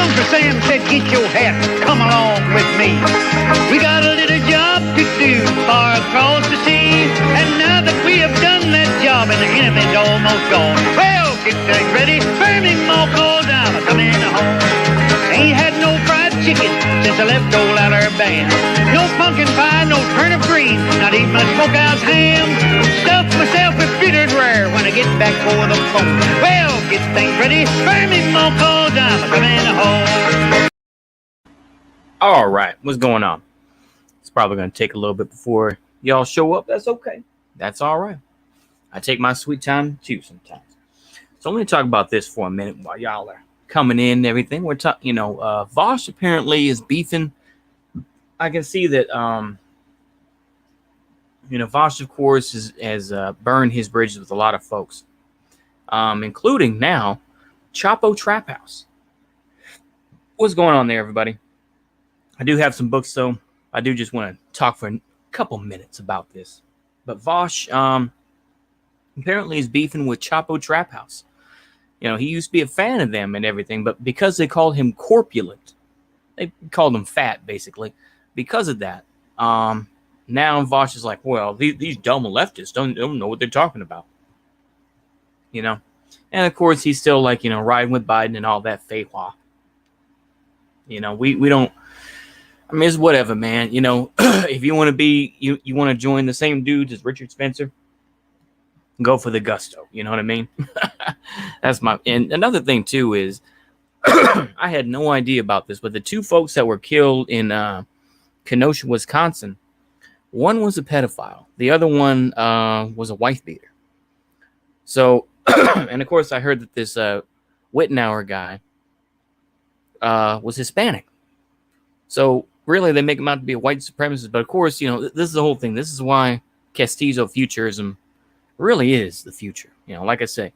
Uncle Sam said, get your hat, come along with me. We got a little job to do far across the sea. And now that we have done that job and the enemy's almost gone, well, get things ready. Burning more coal down, coming home. Ain't had no fried chicken since I left old Alabama. No pumpkin pie, no turnip green, not even a smokehouse ham. Stuff myself with bitter rare when I get back for the phone. Well, get things ready. Burning more coal down, coming home. All right, what's going on? It's probably going to take a little bit before y'all show up. That's okay. That's all right. I take my sweet time too sometimes. So I'm going to talk about this for a minute while y'all are coming in and everything. We're talking, Vosh apparently is beefing. I can see that, Vosh, of course, has burned his bridges with a lot of folks, including now Chapo Trap House. What's going on there, everybody? I do have some books, though. I do just want to talk for a couple minutes about this. But Vosh apparently is beefing with Chapo Trap House. He used to be a fan of them and everything, but because they called him corpulent, they called him fat, basically. Because of that, now Vosh is like, well, these dumb leftists don't know what they're talking about. And of course, he's still like, riding with Biden and all that fake-wah. We don't. I mean, it's whatever, man. If you want to be, you want to join the same dudes as Richard Spencer, go for the gusto. You know what I mean? That's and another thing too is I had no idea about this, but the two folks that were killed in Kenosha, Wisconsin, one was a pedophile. The other one was a wife beater. So, and of course I heard that this Wittenauer guy was Hispanic. So really, they make him out to be a white supremacist. But of course, this is the whole thing. This is why Castillo futurism really is the future. Like I say,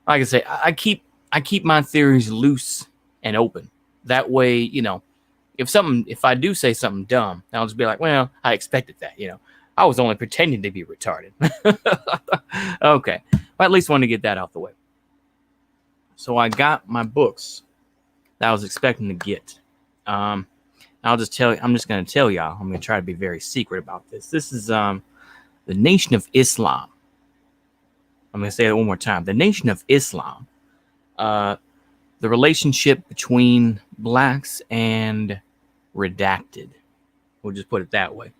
I keep my theories loose and open. That way, if I do say something dumb, I'll just be like, well, I expected that. I was only pretending to be retarded. Okay, but at least want to get that out the way. So I got my books that I was expecting to get. I'm just going to tell y'all. I'm going to try to be very secret about this. This is the Nation of Islam. I'm going to say it one more time. The Nation of Islam. The relationship between blacks and redacted. We'll just put it that way.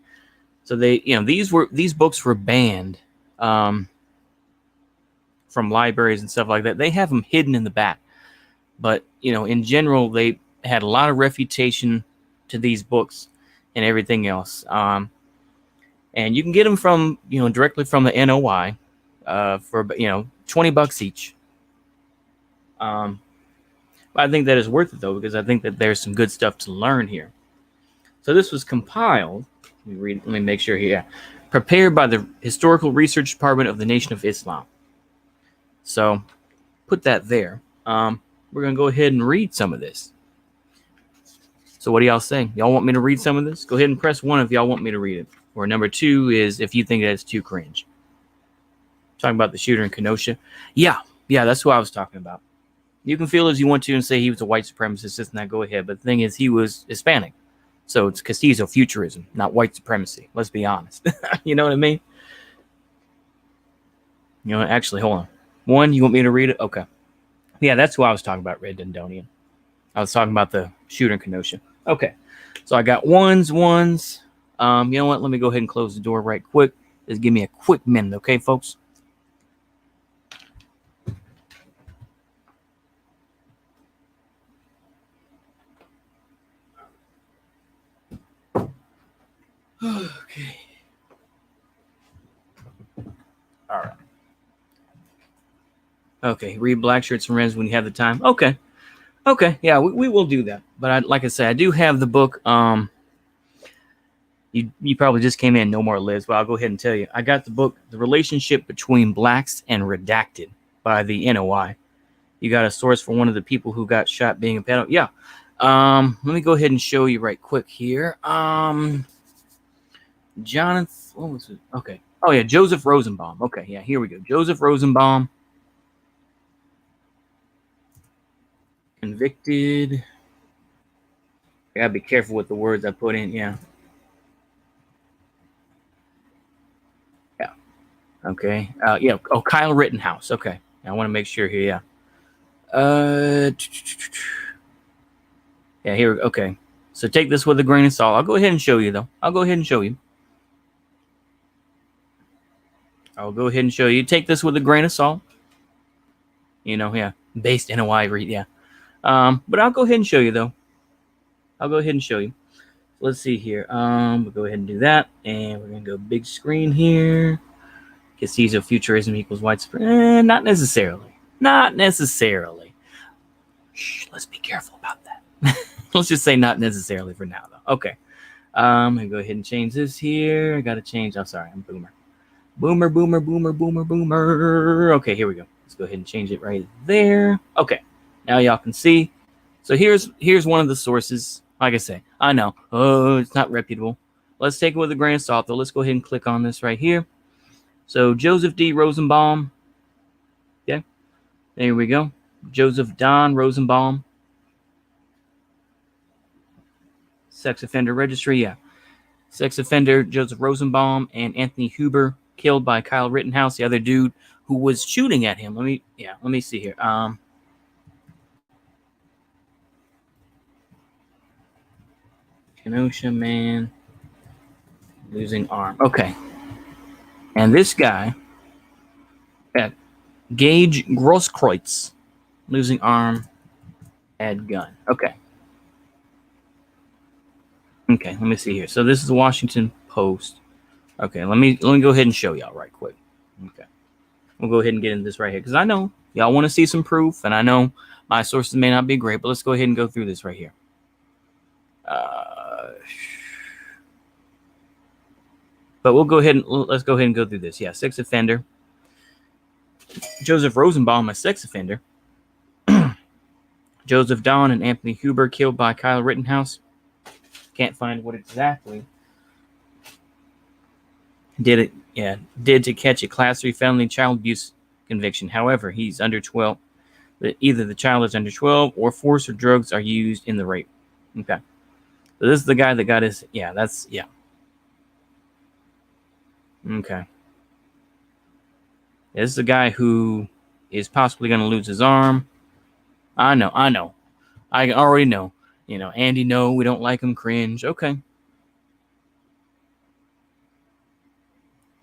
So these books were banned from libraries and stuff like that. They have them hidden in the back. But, in general, they had a lot of refutation to these books and everything else. And you can get them from, directly from the NOI for, $20 each. But I think that is worth it, though, because I think that there's some good stuff to learn here. So this was compiled. Let me make sure here. Prepared by the Historical Research Department of the Nation of Islam. So put that there. We're going to go ahead and read some of this. So what do y'all say? Y'all want me to read some of this? Go ahead and press 1 if y'all want me to read it. Or number 2 is if you think that's too cringe. Talking about the shooter in Kenosha. Yeah, that's who I was talking about. You can feel as you want to and say he was a white supremacist, just not go ahead. But the thing is, he was Hispanic. So it's Castillo futurism, not white supremacy. Let's be honest. You know what I mean? Actually, hold on. 1, you want me to read it? Okay. Yeah, that's who I was talking about, Red Dundonian. I was talking about the shooter in Kenosha. Okay. So I got ones. You know what? Let me go ahead and close the door right quick. Just give me a quick minute, okay, folks? Okay. All right. Okay, read Black Shirts and Reds when you have the time. Okay, yeah, we will do that. But like I said, I do have the book. You probably just came in, no more Liz, but I'll go ahead and tell you. I got the book, The Relationship Between Blacks and Redacted by the NOI. You got a source for one of the people who got shot being a pedo. Yeah. Let me go ahead and show you right quick here. Jonathan, what was it? Okay. Oh, yeah, Joseph Rosenbaum. Okay, yeah, here we go. Joseph Rosenbaum. Convicted. I gotta be careful with the words I put in. Yeah. Yeah. Okay. Yeah. Oh, Kyle Rittenhouse. Okay. I want to make sure here. Yeah. Yeah. Here. Okay. So take this with a grain of salt. I'll go ahead and show you, though. I'll go ahead and show you. I'll go ahead and show you. Take this with a grain of salt. You know, yeah. Based in Hawaii. Yeah. But I'll go ahead and show you, though. I'll go ahead and show you. Let's see here. We'll go ahead and do that. And we're going to go big screen here. Caesar futurism equals widespread. Not necessarily. Not necessarily. Shh, let's be careful about that. Let's just say not necessarily for now, though. Okay. I'm going to go ahead and change this here. I got to change. I'm sorry. I'm Boomer. Boomer, Boomer, Boomer, Boomer, Boomer. Okay, here we go. Let's go ahead and change it right there. Okay. Now y'all can see. So here's one of the sources. Like I say, I know. Oh, it's not reputable. Let's take it with a grain of salt, though. Let's go ahead and click on this right here. So Joseph D. Rosenbaum. Okay. There we go. Joseph Don Rosenbaum. Sex offender registry. Yeah. Sex offender Joseph Rosenbaum and Anthony Huber killed by Kyle Rittenhouse, the other dude who was shooting at him. Let me see here. Kenosha man losing arm. Okay. And this guy, Gage Grosskreutz, losing arm, add gun. Okay. Okay, let me see here. So this is the Washington Post. Okay, let me go ahead and show y'all right quick. Okay. We'll go ahead and get into this right here because I know y'all want to see some proof, and I know my sources may not be great, but let's go ahead and go through this right here. But let's go ahead and go through this. Yeah, sex offender. Joseph Rosenbaum, a sex offender. Joseph Don and Anthony Huber killed by Kyle Rittenhouse. Can't find what exactly did to catch a class 3 felony child abuse conviction. However, he's under 12. Either the child is under 12 or force or drugs are used in the rape. Okay. So this is the guy that got his, Okay. This is the guy who is possibly going to lose his arm. I know. I already know. Andy, no, we don't like him, cringe. Okay.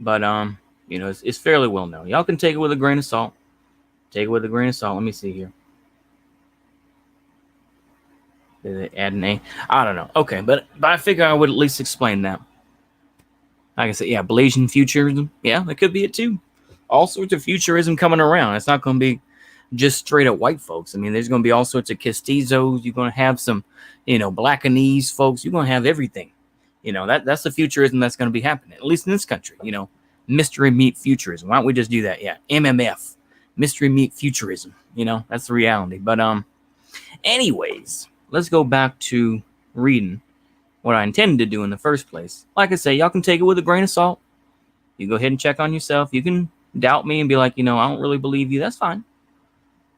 But, it's fairly well known. Y'all can take it with a grain of salt. Let me see here. Did they add an A? I don't know. Okay, but I figure I would at least explain that. Like I said, yeah, Blasian futurism. Yeah, that could be it too. All sorts of futurism coming around. It's not going to be just straight up white folks. I mean, there's going to be all sorts of Castizos. You're going to have some, Blackanese folks. You're going to have everything. That's the futurism that's going to be happening, at least in this country. Mystery meat futurism. Why don't we just do that? Yeah, MMF, mystery meat futurism. That's the reality. But anyways, let's go back to reading what I intended to do in the first place. Like I say, y'all can take it with a grain of salt. You go ahead and check on yourself. You can doubt me and be like, I don't really believe you. That's fine.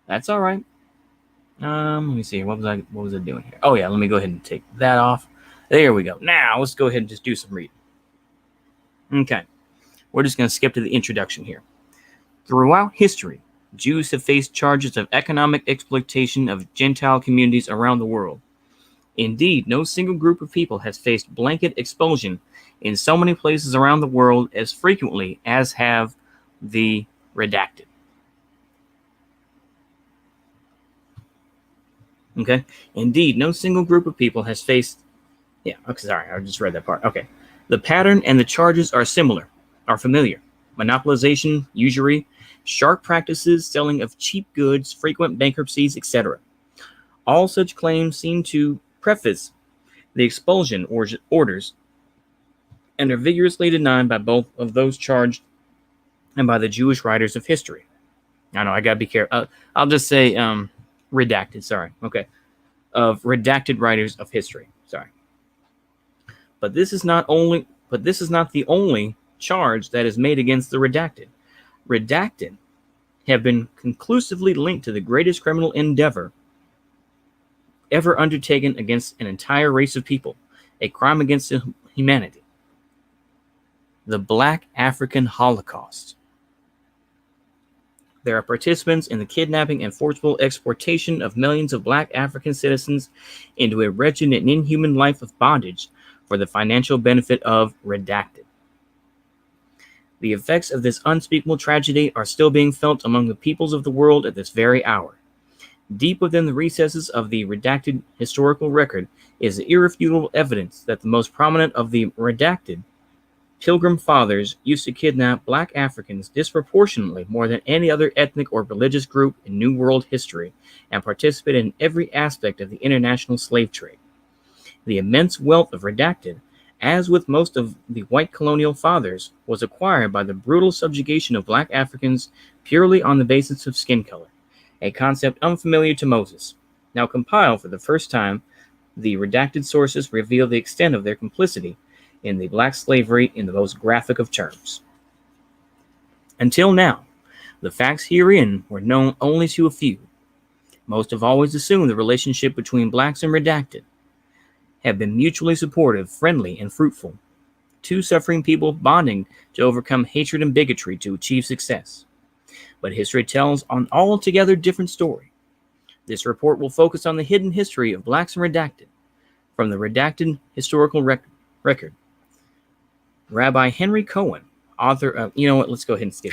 That's all right. Let me see here. What was I doing here? Oh yeah, let me go ahead and take that off. There we go. Now let's go ahead and just do some reading. Okay. We're just going to skip to the introduction here. Throughout history, Jews have faced charges of economic exploitation of Gentile communities around the world. Indeed, no single group of people has faced blanket expulsion in so many places around the world as frequently as have the redacted. Okay? Indeed, no single group of people has faced... Yeah, okay, sorry, I just read that part. Okay. The pattern and the charges are familiar. Monopolization, usury, sharp practices, selling of cheap goods, frequent bankruptcies, etc. All such claims seem to preface the expulsion orders and are vigorously denied by both of those charged and by the Jewish writers of history. I know, I gotta be careful. I'll just say redacted, sorry. Okay. Of redacted writers of history. Sorry. But this is not the only charge that is made against the redacted. Redacted have been conclusively linked to the greatest criminal endeavor ever undertaken against an entire race of people, a crime against humanity. The Black African Holocaust. There are participants in the kidnapping and forcible exportation of millions of black African citizens into a wretched and inhuman life of bondage for the financial benefit of Redacted. The effects of this unspeakable tragedy are still being felt among the peoples of the world at this very hour. Deep within the recesses of the redacted historical record is the irrefutable evidence that the most prominent of the redacted Pilgrim Fathers used to kidnap black Africans disproportionately more than any other ethnic or religious group in New World history and participate in every aspect of the international slave trade. The immense wealth of redacted, as with most of the white colonial fathers, was acquired by the brutal subjugation of black Africans purely on the basis of skin color, a concept unfamiliar to Moses. Now compiled for the first time, the redacted sources reveal the extent of their complicity in the black slavery in the most graphic of terms. Until now, the facts herein were known only to a few. Most have always assumed the relationship between blacks and redacted have been mutually supportive, friendly, and fruitful. Two suffering people bonding to overcome hatred and bigotry to achieve success. But history tells an altogether different story. This report will focus on the hidden history of blacks and redacted, from the redacted historical record. Rabbi Henry Cohen, author of, let's go ahead and skip,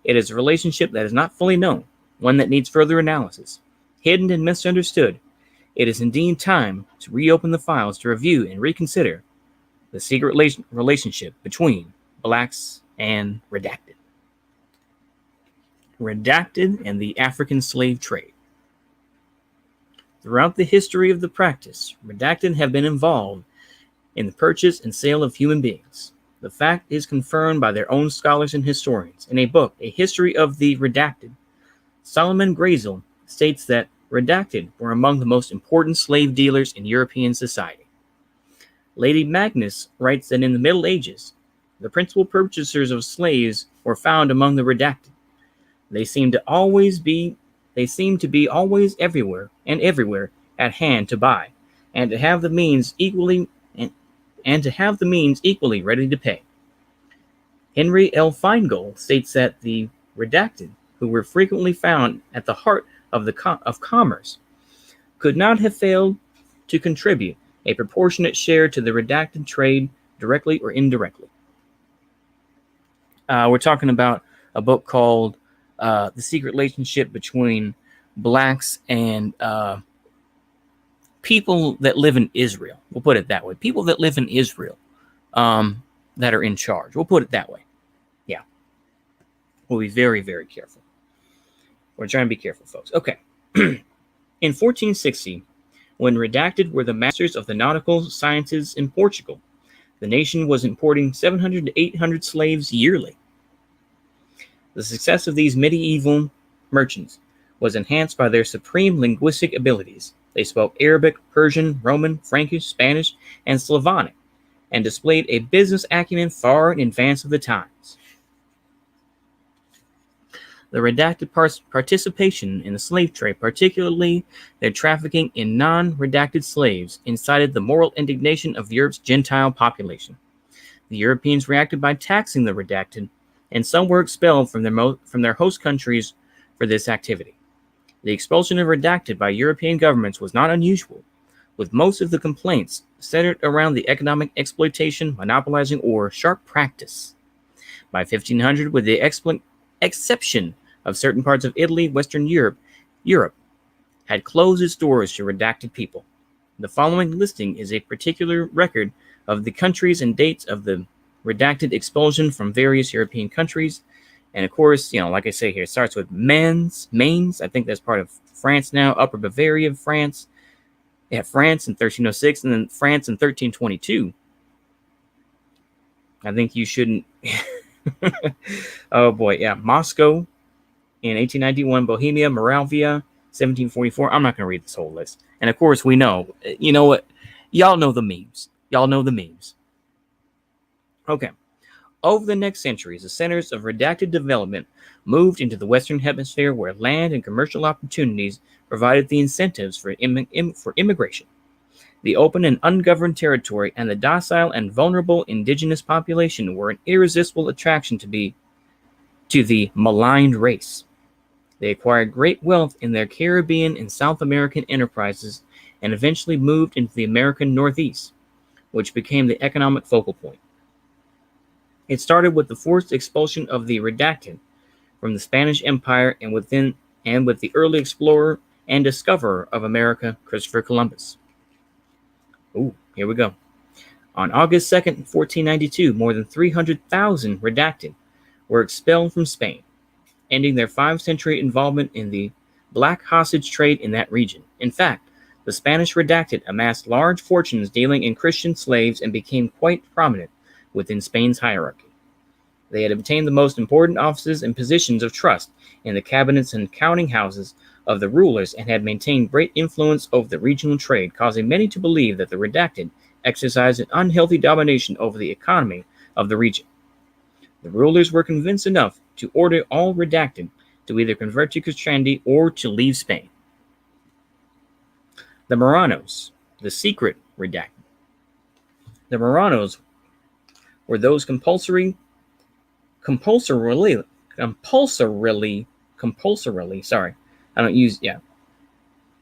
It is a relationship that is not fully known, one that needs further analysis. Hidden and misunderstood, it is indeed time to reopen the files to review and reconsider the secret relationship between blacks and redacted. Redacted and the African slave trade. Throughout the history of the practice, redacted have been involved in the purchase and sale of human beings. The fact is confirmed by their own scholars and historians. In a book, A History of the Redacted, Solomon Grazel states that redacted were among the most important slave dealers in European society. Lady Magnus writes that in the Middle Ages, the principal purchasers of slaves were found among the redacted. They seem to be always everywhere at hand to buy, and to have the means equally ready to pay. Henry L. Feingold states that the redacted, who were frequently found at the heart of commerce, could not have failed to contribute a proportionate share to the redacted trade directly or indirectly. We're talking about a book called The Secret Relationship Between Blacks and People that live in Israel. We'll put it that way. People that live in Israel that are in charge. We'll put it that way. Yeah. We'll be very, very careful. We're trying to be careful, folks. Okay. In 1460, when redacted were the masters of the nautical sciences in Portugal, the nation was importing 700 to 800 slaves yearly. The success of these medieval merchants was enhanced by their supreme linguistic abilities. They spoke Arabic, Persian, Roman, Frankish, Spanish, and Slavonic, and displayed a business acumen far in advance of the times. The redacted participation in the slave trade, particularly their trafficking in non-redacted slaves, incited the moral indignation of Europe's Gentile population. The Europeans reacted by taxing the redacted, and some were expelled from their host countries for this activity. The expulsion of redacted by European governments was not unusual, with most of the complaints centered around the economic exploitation, monopolizing, or sharp practice. By 1500, with the exception of certain parts of Italy, Western Europe had closed its doors to redacted people. The following listing is a particular record of the countries and dates of the redacted expulsion from various European countries. And of course, like I say here, it starts with Mainz. I think that's part of France now. Upper Bavaria, France. They have France in 1306, and then France in 1322. I think you shouldn't. Oh boy, yeah. Moscow in 1891, Bohemia, Moravia, 1744. I'm not going to read this whole list. And of course, we know. You know what? Y'all know the memes. Okay. Over the next centuries, the centers of redacted development moved into the Western Hemisphere, where land and commercial opportunities provided the incentives for immigration. The open and ungoverned territory and the docile and vulnerable indigenous population were an irresistible attraction to the maligned race. They acquired great wealth in their Caribbean and South American enterprises and eventually moved into the American Northeast, which became the economic focal point. It started with the forced expulsion of the redacted from the Spanish Empire and with the early explorer and discoverer of America, Christopher Columbus. Ooh, here we go. On August 2nd, 1492, more than 300,000 redacted were expelled from Spain, ending their 5-century involvement in the black hostage trade in that region. In fact, the Spanish redacted amassed large fortunes dealing in Christian slaves and became quite prominent within Spain's hierarchy. They had obtained the most important offices and positions of trust in the cabinets and counting houses of the rulers and had maintained great influence over the regional trade, causing many to believe that the redacted exercised an unhealthy domination over the economy of the region. The rulers were convinced enough to order all redacted to either convert to Christianity or to leave Spain. The Marranos, the secret redacted. The Marranos were those compulsorily,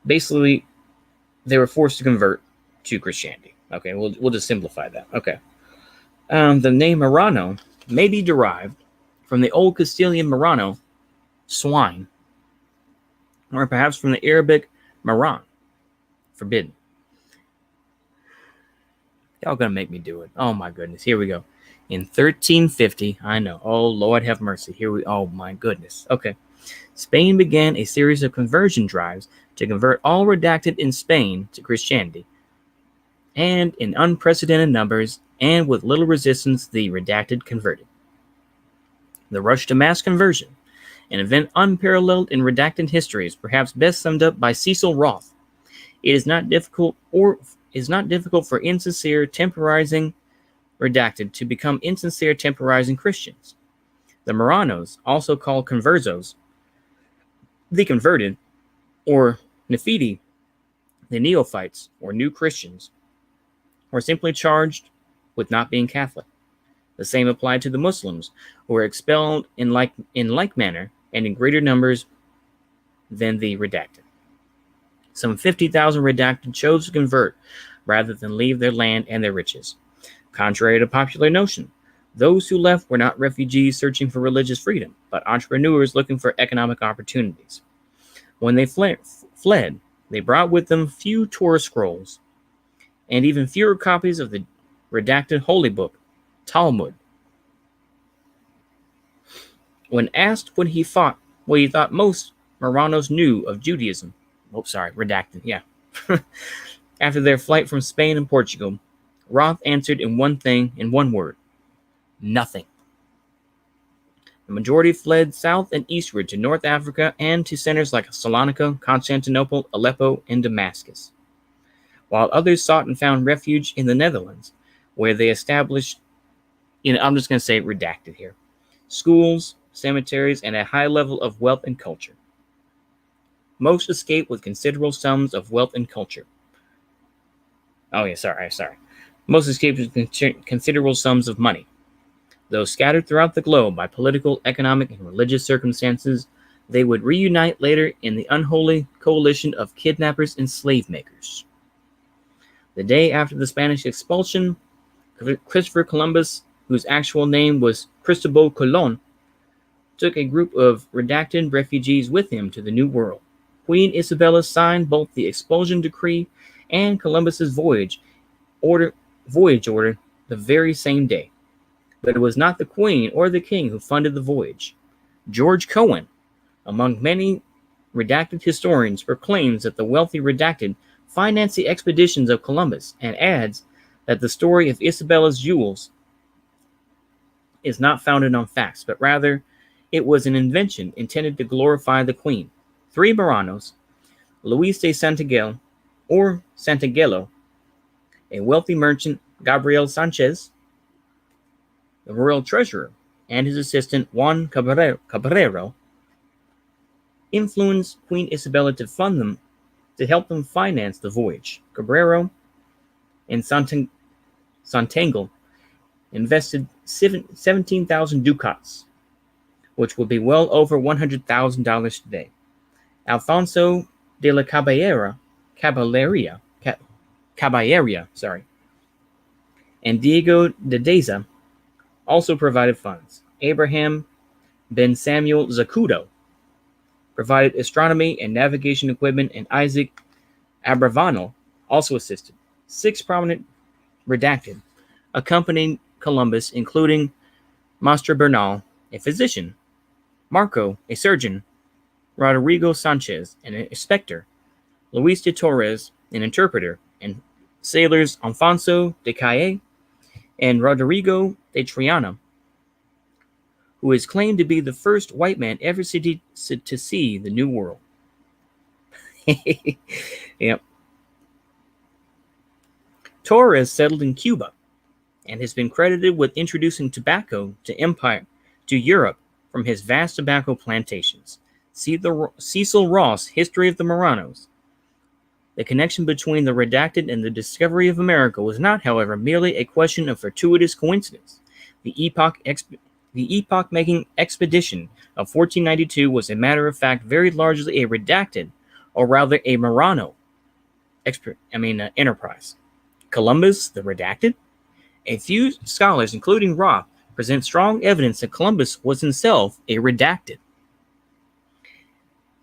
basically, they were forced to convert to Christianity. Okay, we'll just simplify that. Okay. The name Marrano may be derived from the Old Castilian Marrano, swine, or perhaps from the Arabic Marran, forbidden. Y'all gonna make me do it. Oh my goodness. Here we go. In 1350, I know. Oh, Lord have mercy. Oh my goodness. Okay. Spain began a series of conversion drives to convert all redacted in Spain to Christianity. And in unprecedented numbers and with little resistance, the redacted converted. The rush to mass conversion, an event unparalleled in redacted history, is perhaps best summed up by Cecil Roth. It is not difficult for insincere temporizing redacted to become insincere temporizing Christians. The Marranos, also called conversos, the converted, or Nephiti, the neophytes, or new Christians, were simply charged with not being Catholic. The same applied to the Muslims, who were expelled in like manner and in greater numbers than the redacted. Some 50,000 redacted chose to convert rather than leave their land and their riches. Contrary to popular notion, those who left were not refugees searching for religious freedom, but entrepreneurs looking for economic opportunities. When they fled, they brought with them few Torah scrolls and even fewer copies of the redacted holy book, Talmud. When asked what he thought most Marranos knew of Judaism, redacted, yeah. After their flight from Spain and Portugal, Roth answered in one word: nothing. The majority fled south and eastward to North Africa and to centers like Salonika, Constantinople, Aleppo, and Damascus, while others sought and found refuge in the Netherlands, where they established, I'm just going to say redacted here, schools, cemeteries, and a high level of wealth and culture. Most escaped with considerable sums of wealth and culture. Most escaped with considerable sums of money. Though scattered throughout the globe by political, economic, and religious circumstances, they would reunite later in the unholy coalition of kidnappers and slave makers. The day after the Spanish expulsion, Christopher Columbus, whose actual name was Cristobal Colon, took a group of redacted refugees with him to the New World. Queen Isabella signed both the expulsion decree and Columbus's voyage order the very same day. But it was not the Queen or the King who funded the voyage. George Cohen, among many redacted historians, proclaims that the wealthy redacted financed the expeditions of Columbus and adds that the story of Isabella's jewels is not founded on facts, but rather it was an invention intended to glorify the Queen. 3 Marranos, Luis de Santangelo, a wealthy merchant, Gabriel Sanchez, the royal treasurer, and his assistant, Juan Cabrero, influenced Queen Isabella to fund them to help them finance the voyage. Cabrero and Santangle invested 17,000 ducats, which would be well over $100,000 today. Alfonso de la Caballeria, and Diego de Deza also provided funds. Abraham ben Samuel Zacuto provided astronomy and navigation equipment, and Isaac Abravanel also assisted. 6 prominent redacted accompanied Columbus, including Master Bernal, a physician, Marco, a surgeon, Rodrigo Sanchez, an inspector, Luis de Torres, an interpreter, and sailors Alfonso de Calle and Rodrigo de Triana, who is claimed to be the first white man ever to see the New World. Yep. Torres settled in Cuba and has been credited with introducing tobacco to Europe from his vast tobacco plantations. See Cecil Ross' History of the Marranos. The connection between the redacted and the discovery of America was not, however, merely a question of fortuitous coincidence. The epoch-making expedition of 1492 was, a matter of fact, very largely a redacted, or rather a Marrano enterprise. Columbus, the redacted? A few scholars, including Roth, present strong evidence that Columbus was himself a redacted.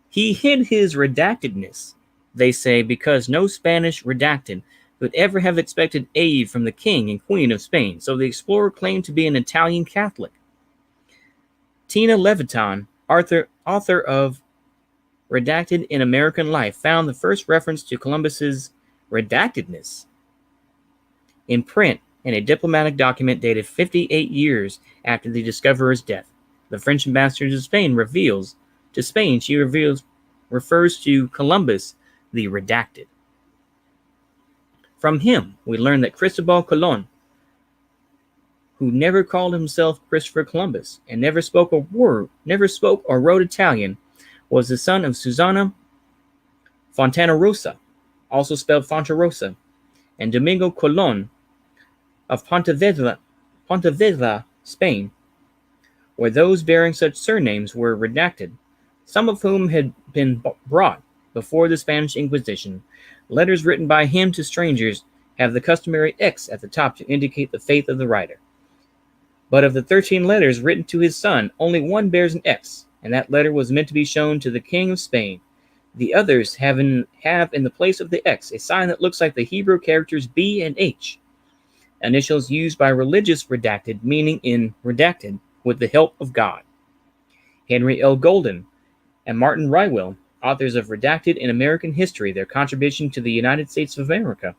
He hid his redactedness, they say, because no Spanish redacted could ever have expected aid from the King and Queen of Spain, so the explorer claimed to be an Italian Catholic. Tina Levitan, author of Redacted in American Life, found the first reference to Columbus's redactedness in print in a diplomatic document dated 58 years after the discoverer's death. The French ambassador to Spain refers to Columbus, the redacted. From him, we learn that Cristobal Colon, who never called himself Christopher Columbus and never spoke or wrote Italian, was the son of Susana Fontanarosa, also spelled Fontarosa, and Domingo Colon of Pontevedra, Spain, where those bearing such surnames were redacted, some of whom had been brought before the Spanish Inquisition. Letters written by him to strangers have the customary X at the top to indicate the faith of the writer. But of the 13 letters written to his son, only one bears an X, and that letter was meant to be shown to the King of Spain. The others have in the place of the X a sign that looks like the Hebrew characters B and H, initials used by religious redacted, meaning in redacted, with the help of God. Henry L. Golden and Martin Rywell, authors of Redacted in American History, their contribution to the United States of America,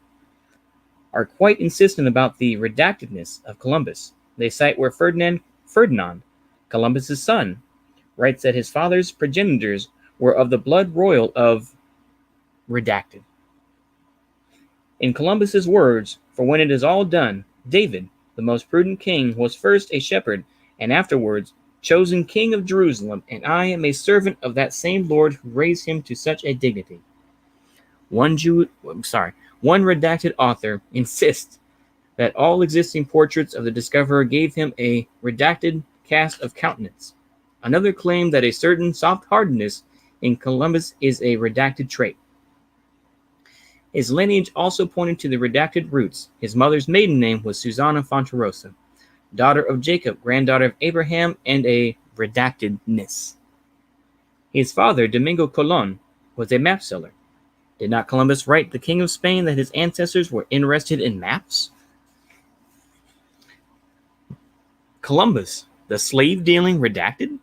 are quite insistent about the redactedness of Columbus. They cite where Ferdinand, Columbus's son, writes that his father's progenitors were of the blood royal of redacted. In Columbus's words, "For when it is all done, David, the most prudent king, was first a shepherd, and afterwards chosen king of Jerusalem, and I am a servant of that same Lord who raised him to such a dignity." One redacted author insists that all existing portraits of the discoverer gave him a redacted cast of countenance. Another claimed that a certain soft-heartedness in Columbus is a redacted trait. His lineage also pointed to the redacted roots. His mother's maiden name was Susana Fontarosa, daughter of Jacob, granddaughter of Abraham, and a redactedness. His father, Domingo Colon, was a map seller. Did not Columbus write the King of Spain that his ancestors were interested in maps? Columbus, the slave-dealing redacted?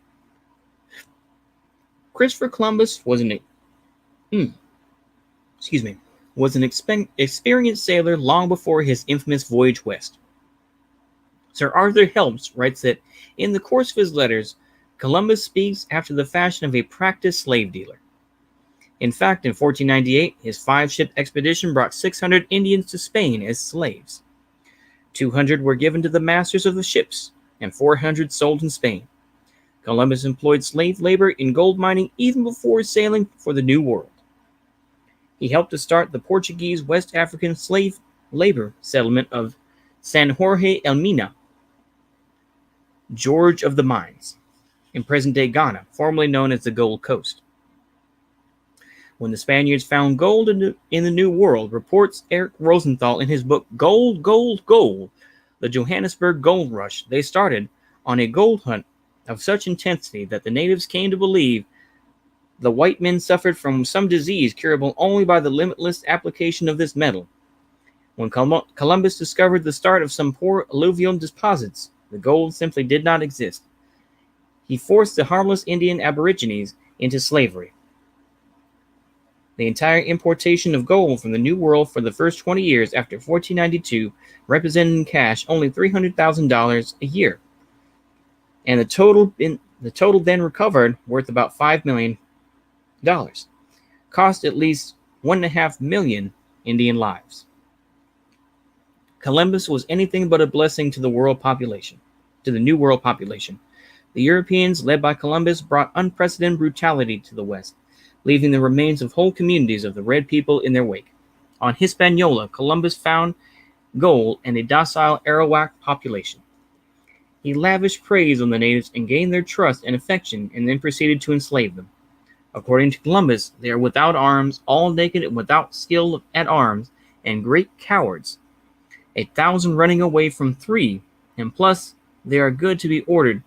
Christopher Columbus was an experienced sailor long before his infamous voyage west. Sir Arthur Helps writes that in the course of his letters, Columbus speaks after the fashion of a practiced slave dealer. In fact, in 1498, his 5-ship expedition brought 600 Indians to Spain as slaves. 200 were given to the masters of the ships, and 400 sold in Spain. Columbus employed slave labor in gold mining even before sailing for the New World. He helped to start the Portuguese West African slave labor settlement of San Jorge El Mina, George of the Mines, in present-day Ghana, formerly known as the Gold Coast. When the Spaniards found gold in the New World, reports Eric Rosenthal in his book Gold, Gold, Gold, The Johannesburg Gold Rush, they started on a gold hunt of such intensity that the natives came to believe the white men suffered from some disease curable only by the limitless application of this metal. When Columbus discovered the start of some poor alluvial deposits, the gold simply did not exist. He forced the harmless Indian aborigines into slavery. The entire importation of gold from the New World for the first 20 years after 1492 represented in cash only $300,000 a year, and the total then recovered, worth about $5 million, cost at least 1.5 million Indian lives. Columbus was anything but a blessing to the New World population. The Europeans, led by Columbus, brought unprecedented brutality to the West, leaving the remains of whole communities of the red people in their wake. On Hispaniola, Columbus found gold and a docile Arawak population. He lavished praise on the natives and gained their trust and affection, and then proceeded to enslave them. According to Columbus, they are without arms, all naked and without skill at arms, and great cowards. 1,000 running away from 3, and plus they are good to be ordered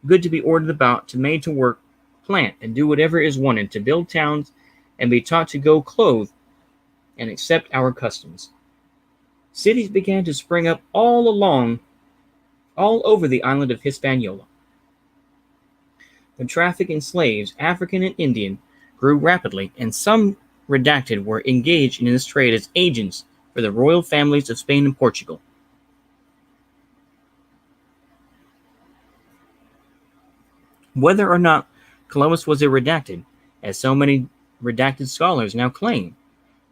about, to made to work, plant, and do whatever is wanted, to build towns, and be taught to go clothed and accept our customs. Cities began to spring up all over the island of Hispaniola. The traffic in slaves, African and Indian, grew rapidly, and some redacted were engaged in this trade as agents for the royal families of Spain and Portugal. Whether or not Columbus was a redacted, as so many redacted scholars now claim,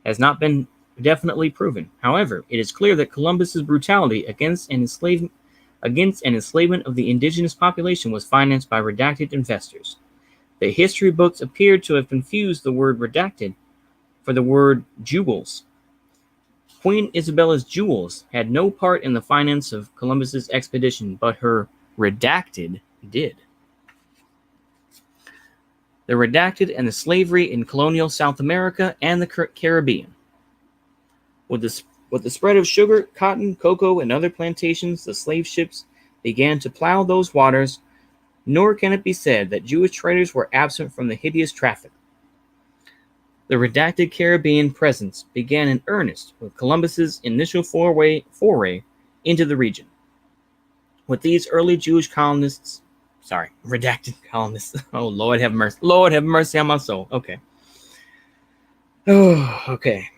has not been definitely proven. However, it is clear that Columbus's brutality against an enslavement of the indigenous population was financed by redacted investors. The history books appear to have confused the word redacted for the word jewels. Queen Isabella's jewels had no part in the finance of Columbus's expedition, but her redacted did. The redacted and the slavery in colonial South America and the Caribbean. With the spread of sugar, cotton, cocoa, and other plantations, the slave ships began to plow those waters, nor can it be said that Jewish traders were absent from the hideous traffic. The redacted Caribbean presence began in earnest with Columbus's initial foray into the region. With these early Jewish redacted colonists. Oh, Lord have mercy. Lord have mercy on my soul. Okay. Oh, okay.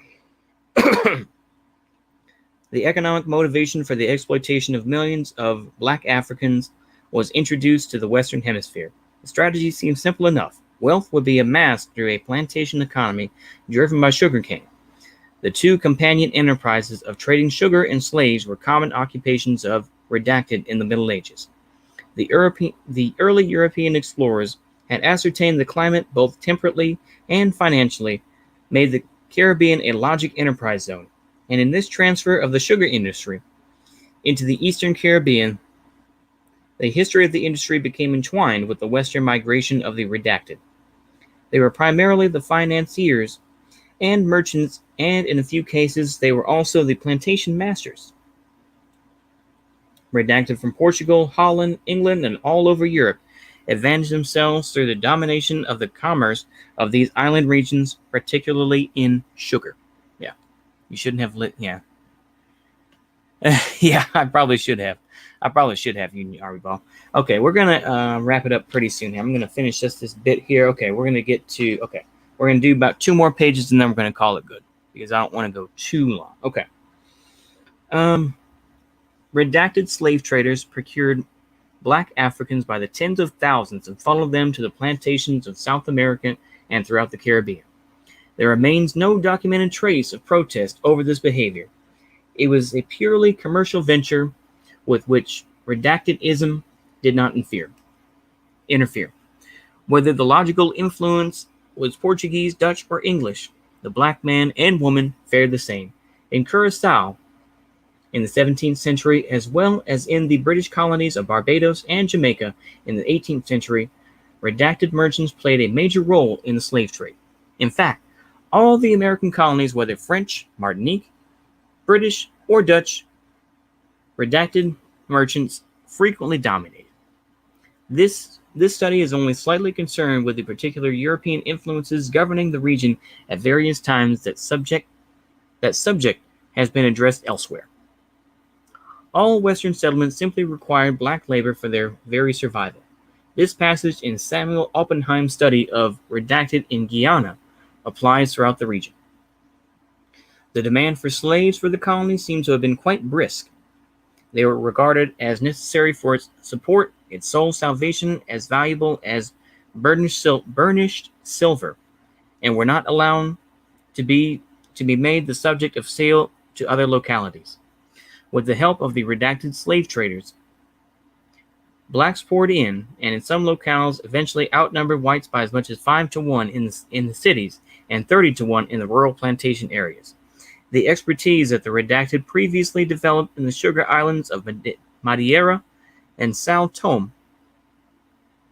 The economic motivation for the exploitation of millions of black Africans was introduced to the Western Hemisphere. The strategy seemed simple enough. Wealth would be amassed through a plantation economy driven by sugarcane. The two companion enterprises of trading sugar and slaves were common occupations of redacted in the Middle Ages. The early European explorers had ascertained the climate both temperately and financially, made the Caribbean a logic enterprise zone, and in this transfer of the sugar industry into the Eastern Caribbean, the history of the industry became entwined with the Western migration of the redacted. They were primarily the financiers and merchants, and in a few cases, they were also the plantation masters. Redacted from Portugal, Holland, England, and all over Europe, advantaged themselves through the domination of the commerce of these island regions, particularly in sugar. Yeah, you shouldn't have yeah. Yeah, I probably should have, you Ari Ball. Okay, we're going to wrap it up pretty soon. I'm going to finish just this bit here. Okay, we're going to do about 2 more pages, and then we're going to call it good, because I don't want to go too long. Okay. Redacted slave traders procured black Africans by the tens of thousands and followed them to the plantations of South America and throughout the Caribbean. There remains no documented trace of protest over this behavior. It was a purely commercial venture with which redactedism did not interfere. Whether the logical influence was Portuguese, Dutch, or English, the black man and woman fared the same. In Curacao, in the 17th century, as well as in the British colonies of Barbados and Jamaica in the 18th century, redacted merchants played a major role in the slave trade. In fact, all the American colonies, whether French, Martinique, British, or Dutch, redacted merchants frequently dominated. This study is only slightly concerned with the particular European influences governing the region at various times. That subject has been addressed elsewhere. All Western settlements simply required black labor for their very survival. This passage in Samuel Oppenheim's study of redacted in Guyana applies throughout the region. The demand for slaves for the colony seems to have been quite brisk. They were regarded as necessary for its support, its sole salvation, as valuable as burnished silver, and were not allowed to be made the subject of sale to other localities. With the help of the redacted slave traders, blacks poured in, and in some locales eventually outnumbered whites by as much as 5-1 in the cities and 30-1 in the rural plantation areas. The expertise that the redacted previously developed in the sugar islands of Madeira and Sao Tome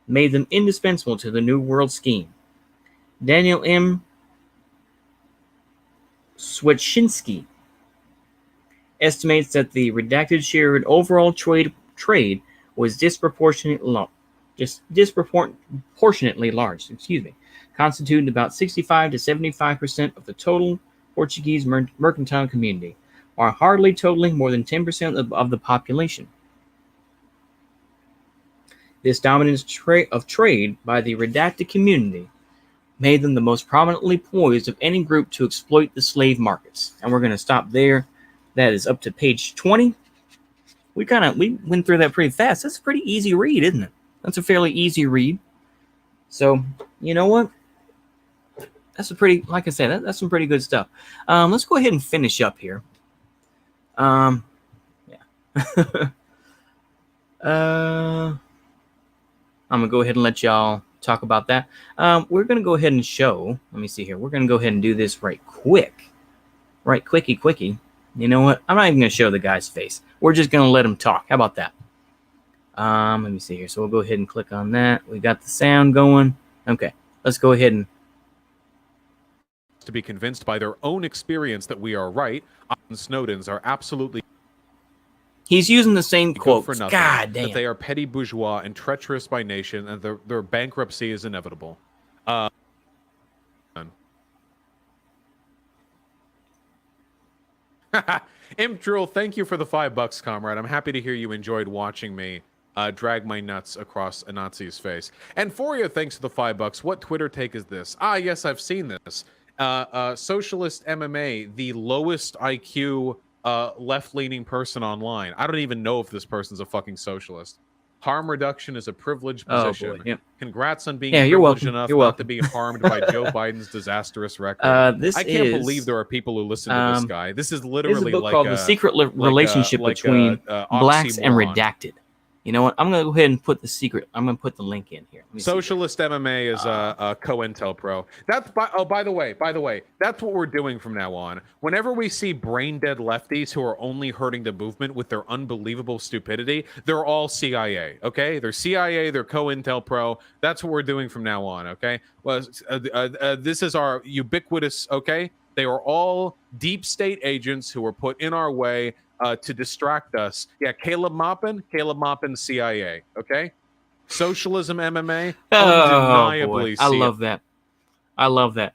made them indispensable to the New World scheme. Daniel M. Swetchinski estimates that the redacted share in overall trade was disproportionately large, constituting about 65 to 75% of the total Portuguese mercantile community, or hardly totaling more than 10% of the population. This dominance of trade by the redacted community made them the most prominently poised of any group to exploit the slave markets. And we're going to stop there. That is up to page 20. We went through that pretty fast. That's a pretty easy read, isn't it? That's a fairly easy read. So, you know what? That's like I said, that's some pretty good stuff. Let's go ahead and finish up here. Yeah. I'm going to go ahead and let y'all talk about that. We're going to go ahead and show. Let me see here. We're going to go ahead and do this right quick. Right quickie. You know what? I'm not even going to show the guy's face. We're just going to let him talk. How about that? Let me see here. So we'll go ahead and click on that. We got the sound going. Okay. Let's go ahead and. To be convinced by their own experience that we are right, Snowdens are absolutely. He's using the same quotes. For nothing, God damn. That they are petty bourgeois and treacherous by nation, and their bankruptcy is inevitable. Imdrill, thank you for the $5, comrade. I'm happy to hear you enjoyed watching me drag my nuts across a Nazi's face. And Foria, thanks for the $5. What Twitter take is this? Yes, I've seen this. Socialist MMA, the lowest IQ left-leaning person online. I don't even know if this person's a fucking socialist. Harm reduction is a privileged position. Oh boy, yeah. Congrats on being you're privileged welcome. enough You're not welcome. to be harmed by Joe Biden's disastrous record. I can't believe there are people who listen to this guy. This is literally There's a book like called The Secret Relationship Between Blacks and Redacted. You know what? I'm going to go ahead and put the link in here. Socialist MMA is COINTELPRO. That's by the way, that's what we're doing from now on. Whenever we see brain dead lefties who are only hurting the movement with their unbelievable stupidity, they're all CIA. Okay, they're CIA. They're COINTELPRO. That's what we're doing from now on. Okay, well, this is our ubiquitous. Okay, they are all deep state agents who were put in our way to distract us. Yeah, Caleb Maupin, CIA. Okay, socialism MMA, undeniably. I love that.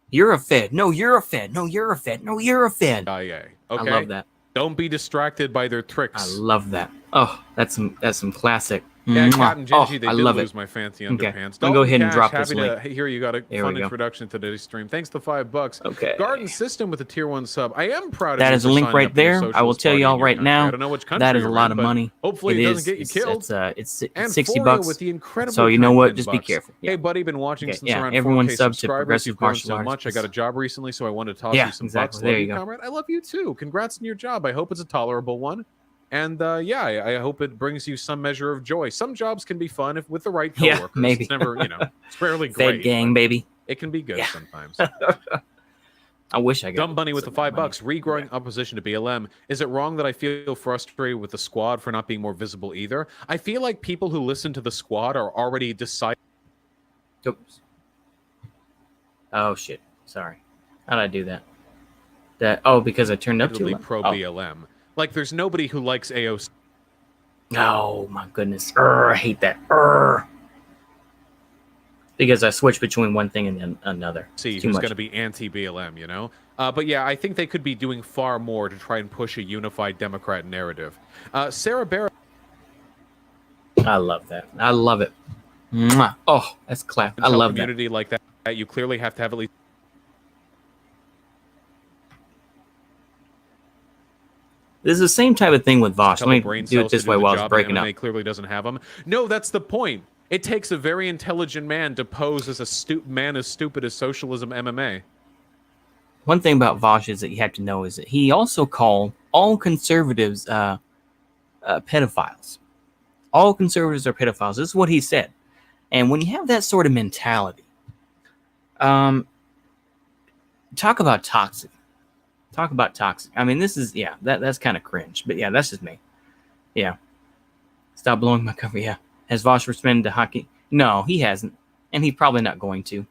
You're a Fed. No, you're a Fed. No, you're a Fed. No, you're a Fed. CIA. I Okay, love that. Don't be distracted by their tricks. I love that. Oh, that's some classic. Yeah, Cat and Gingy, they I did love lose it. my fancy Okay. underpants. I'm gonna go ahead and drop happy this link. to hear you got a There fun we go. introduction to today's stream. Thanks to $5. Okay. Garden System with a tier 1 sub. I am proud of That you is a for link signing right up for the there. I will Socialist tell Party y'all in your right country. now, I don't know which country that is a you're lot in, of but money. Hopefully it doesn't get you killed. It's and $60 Foria with the incredible So you know what? $10. Just be careful. Hey, buddy, been watching since around everyone 4K sub to subscribers. Progressive You've grown Martial so Arts. much. I got a job recently, so I wanted to toss Yeah, you some exactly. bucks. There Love you you, go. comrade. I love you too. Congrats on your job. I hope it's a tolerable one. And I hope it brings you some measure of joy. Some jobs can be fun if with the right coworkers. maybe. It's never, it's rarely Fed great. gang, but baby. It can be good Yeah. sometimes. I wish I could. Dumb Bunny with the $5. Money. Regrowing opposition to BLM. Is it wrong that I feel frustrated with the squad for not being more visible either? I feel like people who listen to the squad are already deciding. Oops. Oh shit! Sorry. How did I do that? Because I turned up too loud. Pro BLM. Like, there's nobody who likes AOC. Oh my goodness! I hate that. Because I switch between one thing and then another. See, who's going to be anti-BLM, you know? But yeah, I think they could be doing far more to try and push a unified Democrat narrative. Sarah Barrett. I love that. I love it. Mwah. Oh, that's clap. I love that. Community like that, you clearly have to have at least. This is the same type of thing with Vosh. Let me do it this way while it's breaking up. MMA clearly doesn't have them. No, that's the point. It takes a very intelligent man to pose as a man as stupid as socialism MMA. One thing about Vosh is that you have to know is that he also called all conservatives pedophiles. All conservatives are pedophiles. This is what he said. And when you have that sort of mentality, talk about toxic. Talk about toxic. I mean, this is, that's kind of cringe. But yeah, that's just me. Yeah. Stop blowing my cover. Yeah. Has Vosh responded to hockey? No, he hasn't. And he's probably not going to.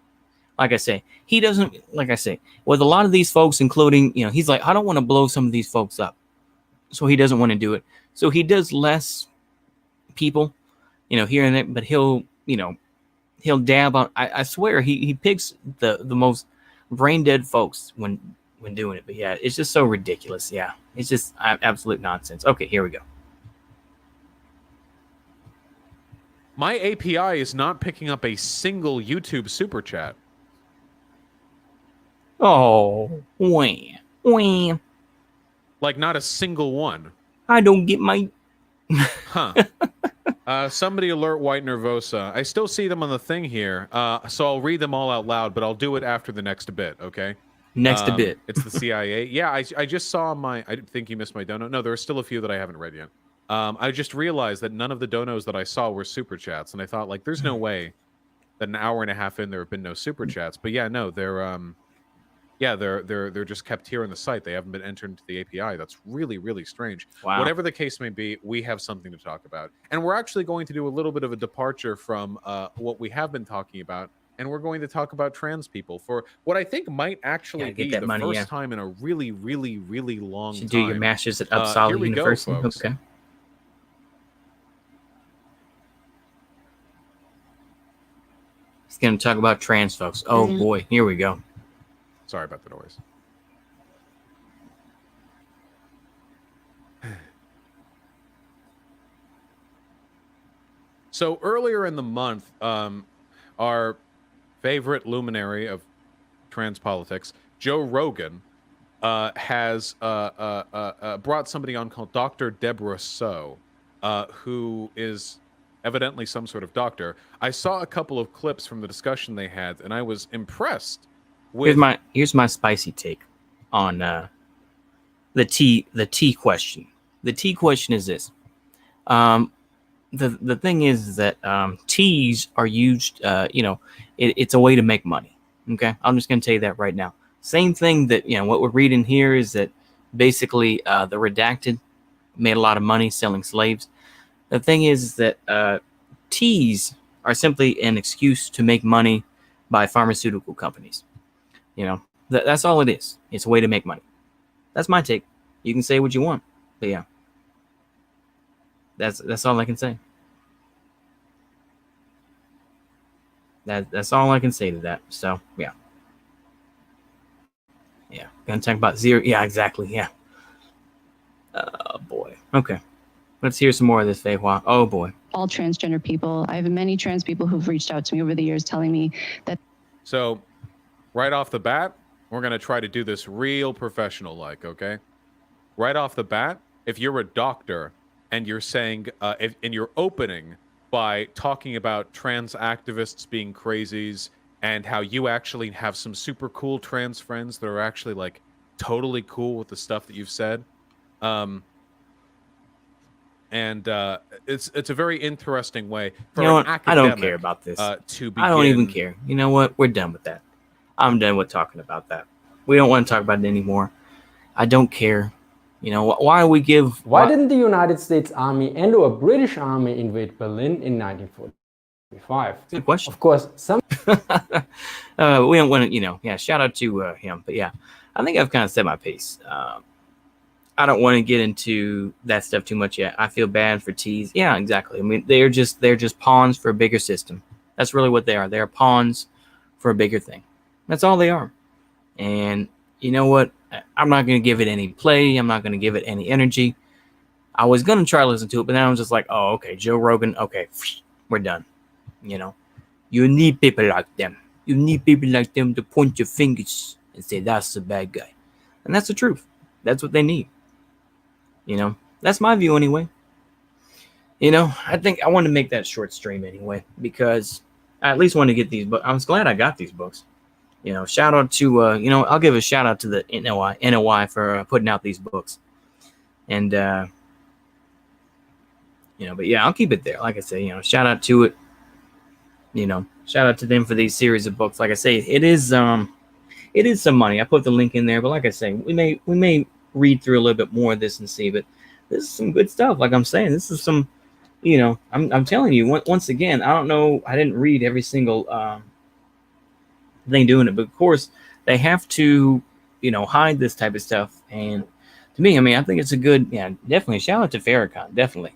Like I say, he doesn't, like I say, with a lot of these folks, including, he's like, I don't want to blow some of these folks up. So he doesn't want to do it. So he does less people, here and there, but he'll dab on, I swear, he picks the most brain dead folks when doing it. But yeah, it's just so ridiculous. Yeah, it's just absolute nonsense. Okay, here we go. My API is not picking up a single YouTube super chat. Oh, wham. Like, not a single one. I don't get my... Huh. Somebody alert White Nervosa. I still see them on the thing here, so I'll read them all out loud, but I'll do it after the next bit, okay? Next bit. It's the CIA. Yeah, I just saw my... I think you missed my dono. No, there are still a few that I haven't read yet. I just realized that none of the donos that I saw were super chats, and I thought, like, there's no way that an hour and a half in there have been no super chats. But yeah, no, they're just kept here on the site. They haven't been entered into the API. That's really, really strange. Wow. Whatever the case may be, we have something to talk about, and we're actually going to do a little bit of a departure from what we have been talking about, and we're going to talk about trans people for what I think might actually be the first time in a really, really, really long time. Do your masters at Uppsala University. Go, folks. Okay. Going to talk about trans folks. Oh boy, here we go. Sorry about the noise. So earlier in the month, our favorite luminary of trans politics, Joe Rogan, has brought somebody on called Dr. Deborah So, who is evidently some sort of doctor. I saw a couple of clips from the discussion they had, and I was impressed with... Here's my spicy take on the T question. The T question is this. The thing is that T's are used, it's a way to make money. Okay? I'm just going to tell you that right now. Same thing that, what we're reading here is that basically the redacted made a lot of money selling slaves. The thing is that T's are simply an excuse to make money by pharmaceutical companies. That's all it is. It's a way to make money. That's my take. You can say what you want, but yeah, that's all I can say. That's all I can say to that. So yeah, gonna talk about zero. Yeah, exactly. Yeah. Oh boy. Okay. Let's hear some more of this, Fei Hua. Oh, boy. All transgender people. I have many trans people who've reached out to me over the years telling me that... So, right off the bat, we're going to try to do this real professional-like, okay? Right off the bat, if you're a doctor and you're saying, and you're opening by talking about trans activists being crazies and how you actually have some super cool trans friends that are actually, like, totally cool with the stuff that you've said, and it's a very interesting way for an academic. I don't care about this. To begin. I don't even care. You know what? We're done with that. I'm done with talking about that. We don't want to talk about it anymore. I don't care. You know, why we give... Why didn't the United States Army and/or a British Army invade Berlin in 1945? Good question. Of course, some... we don't want to, you know, yeah, shout out to him. But yeah, I think I've kind of set my pace. I don't want to get into that stuff too much yet. I feel bad for T's. Yeah, exactly. I mean, they're just pawns for a bigger system. That's really what they are. They're pawns for a bigger thing. That's all they are. And you know what? I'm not going to give it any play. I'm not going to give it any energy. I was going to try to listen to it, but then I was just like, oh, okay, Joe Rogan. Okay, we're done. You know, you need people like them. You need people like them to point your fingers and say, that's the bad guy. And that's the truth. That's what they need. You know, that's my view anyway. You know, I think I wanted to make that short stream anyway, because I at least want to get these books. I was glad I got these books. You know, shout out to, you know, I'll give a shout out to the NOI for putting out these books. And, you know, but yeah, I'll keep it there. Like I say, you know, shout out to it. You know, shout out to them for these series of books. Like I say, it is some money. I put the link in there, but like I say, we may read through a little bit more of this and see, but this is some good stuff. Like I'm saying, this is some, you know, I'm telling you, once again, I don't know, I didn't read every single thing doing it, but of course they have to, you know, hide this type of stuff. And to me, I mean, I think it's a good, yeah, definitely shout out to Farrakhan, definitely,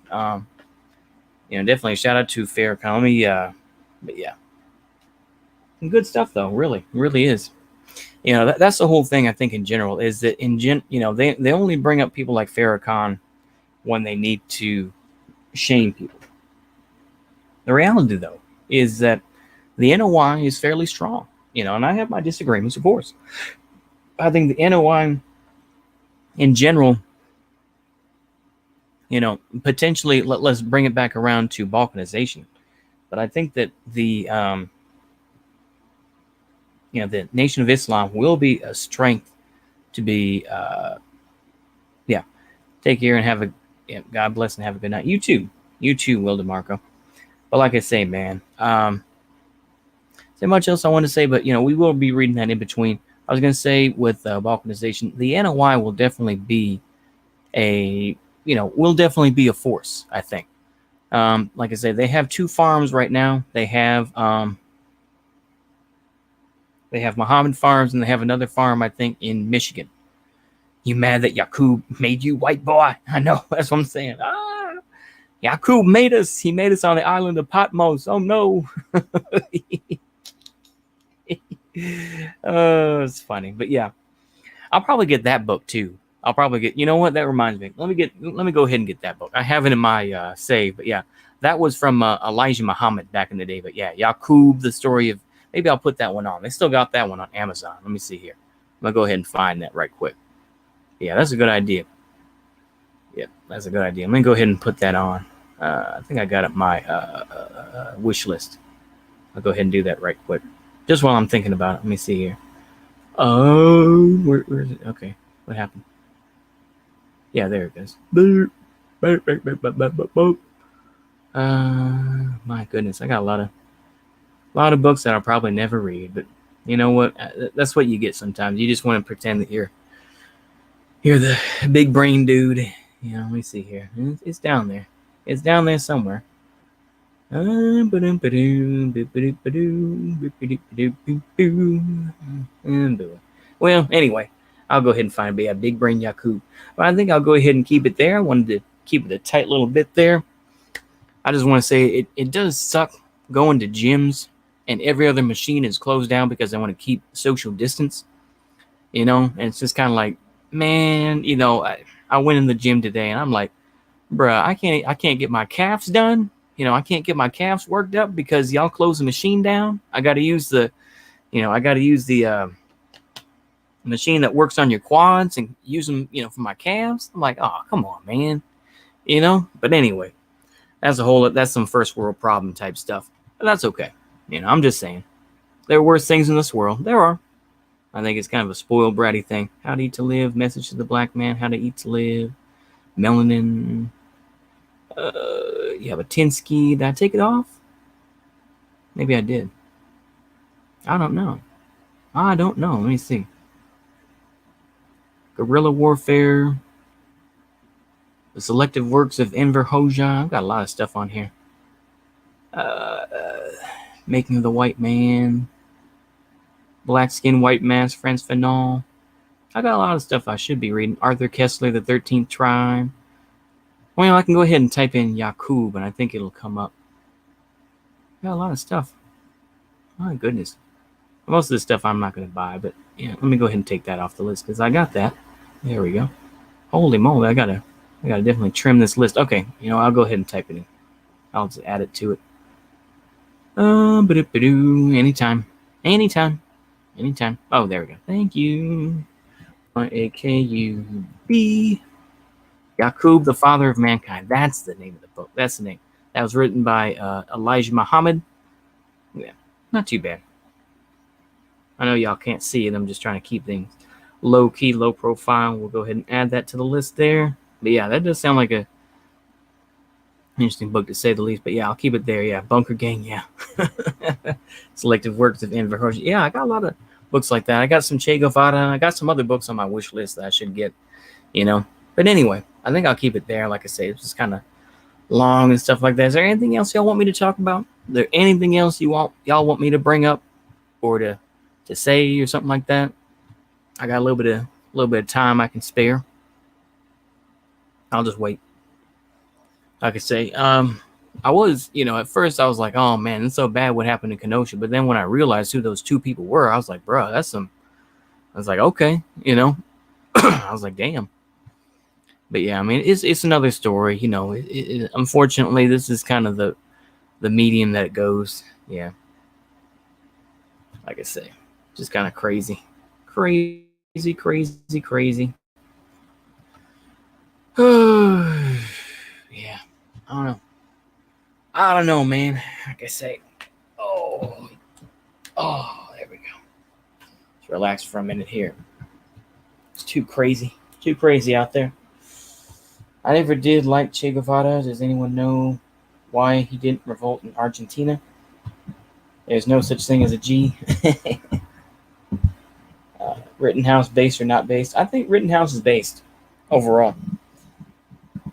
you know, definitely shout out to Farrakhan. Let me, but yeah, some good stuff though, really is. You know, that's the whole thing. I think in general is that you know, they only bring up people like Farrakhan when they need to shame people. The reality though is that the NOI is fairly strong. You know, and I have my disagreements, of course. I think the NOI in general, you know, potentially let's bring it back around to balkanization. But I think that the you know, the Nation of Islam will be a strength to be, yeah. Take care and have God bless and have a good night. You too, Will DeMarco. But like I say, man, so much else I want to say, but you know, we will be reading that in between. I was going to say with balkanization, the NOI will definitely be a force, I think. Like I say, they have 2 farms right now. They have Muhammad Farms, and they have another farm, I think, in Michigan. You mad that Yaqub made you, white boy? I know, that's what I'm saying. Yaqub made us. He made us on the island of Patmos. Oh, no. Oh, it's funny. But, yeah, I'll probably get that book, too. I'll probably get, you know what? That reminds me. Let me go ahead and get that book. I have it in my save. But, yeah, that was from Elijah Muhammad back in the day. But, yeah, Yaqub, the story of, maybe I'll put that one on. They still got that one on Amazon. Let me see here. I'm going to go ahead and find that right quick. Yeah, that's a good idea. Yeah, that's a good idea. I'm going to go ahead and put that on. I think I got it my wish list. I'll go ahead and do that right quick. Just while I'm thinking about it. Let me see here. Oh, where is it? Okay, what happened? Yeah, there it goes. My goodness, I got a lot of books that I'll probably never read, but you know what? That's what you get sometimes. You just want to pretend that you're the big brain dude. You know, let me see here. It's down there. It's down there somewhere. Well, anyway, I'll go ahead and find it. But yeah, Big Brain Yaqub. But I think I'll go ahead and keep it there. I wanted to keep it a tight little bit there. I just want to say it does suck going to gyms and every other machine is closed down because they want to keep social distance, you know, and it's just kind of like, man, you know, I went in the gym today and I'm like, bruh, I can't get my calves done. You know, I can't get my calves worked up because y'all close the machine down. I got to use the machine that works on your quads and use them, you know, for my calves. I'm like, oh, come on, man, you know, but anyway, that's some first world problem type stuff, but that's okay. You know, I'm just saying there are worse things in this world. There are. I think it's kind of a spoiled bratty thing. How to eat to live. Message to the black man. How to eat to live. Melanin. Yabatinsky. Did I take it off? Maybe I did. I don't know. Let me see. Guerrilla Warfare, the selective works of Enver Hoxha. I've got a lot of stuff on here. Making of the White Man, Black Skin, White Mask, Frantz Fanon. I got a lot of stuff I should be reading. Arthur Kessler, The 13th Tribe. Well, I can go ahead and type in Yakub, and I think it'll come up. Got a lot of stuff. My goodness. Most of this stuff I'm not going to buy, but yeah, let me go ahead and take that off the list because I got that. There we go. Holy moly, I gotta definitely trim this list. Okay, I'll go ahead and type it in. I'll just add it to it. Anytime. Oh, there we go. Thank you. Yakub, Yakub, the Father of Mankind. That's the name of the book. That's the name. That was written by Elijah Muhammad. Yeah, not too bad. I know y'all can't see it. I'm just trying to keep things low key, low profile. We'll go ahead and add that to the list there. But yeah, that does sound like a interesting book to say the least. But yeah, I'll keep it there. Yeah, Bunker Gang. Yeah, selective works of Enver Hoxha. Yeah, I got a lot of books like that. I got some Che Guevara. I got some other books on my wish list that I should get. But anyway, I think I'll keep it there. Like I say, it's just kind of long and stuff like that. Is there anything else y'all want me to talk about? Is there anything else y'all want me to bring up or to say or something like that? I got a little bit of time I can spare. I'll just wait. Like I say, I was, at first I was like, oh man, it's so bad what happened in Kenosha. But then when I realized who those two people were, I was like, bro, I was like, okay, I was like, damn. But yeah, I mean, it's another story, unfortunately, this is kind of the medium that it goes. Yeah. Like I say, just kind of crazy. Yeah, I don't know, man. Like I say, oh, there we go. Let's relax for a minute here. It's too crazy out there. I never did like Che Guevara. Does anyone know why he didn't revolt in Argentina? There's no such thing as a G. Rittenhouse based or not based? I think Rittenhouse is based overall.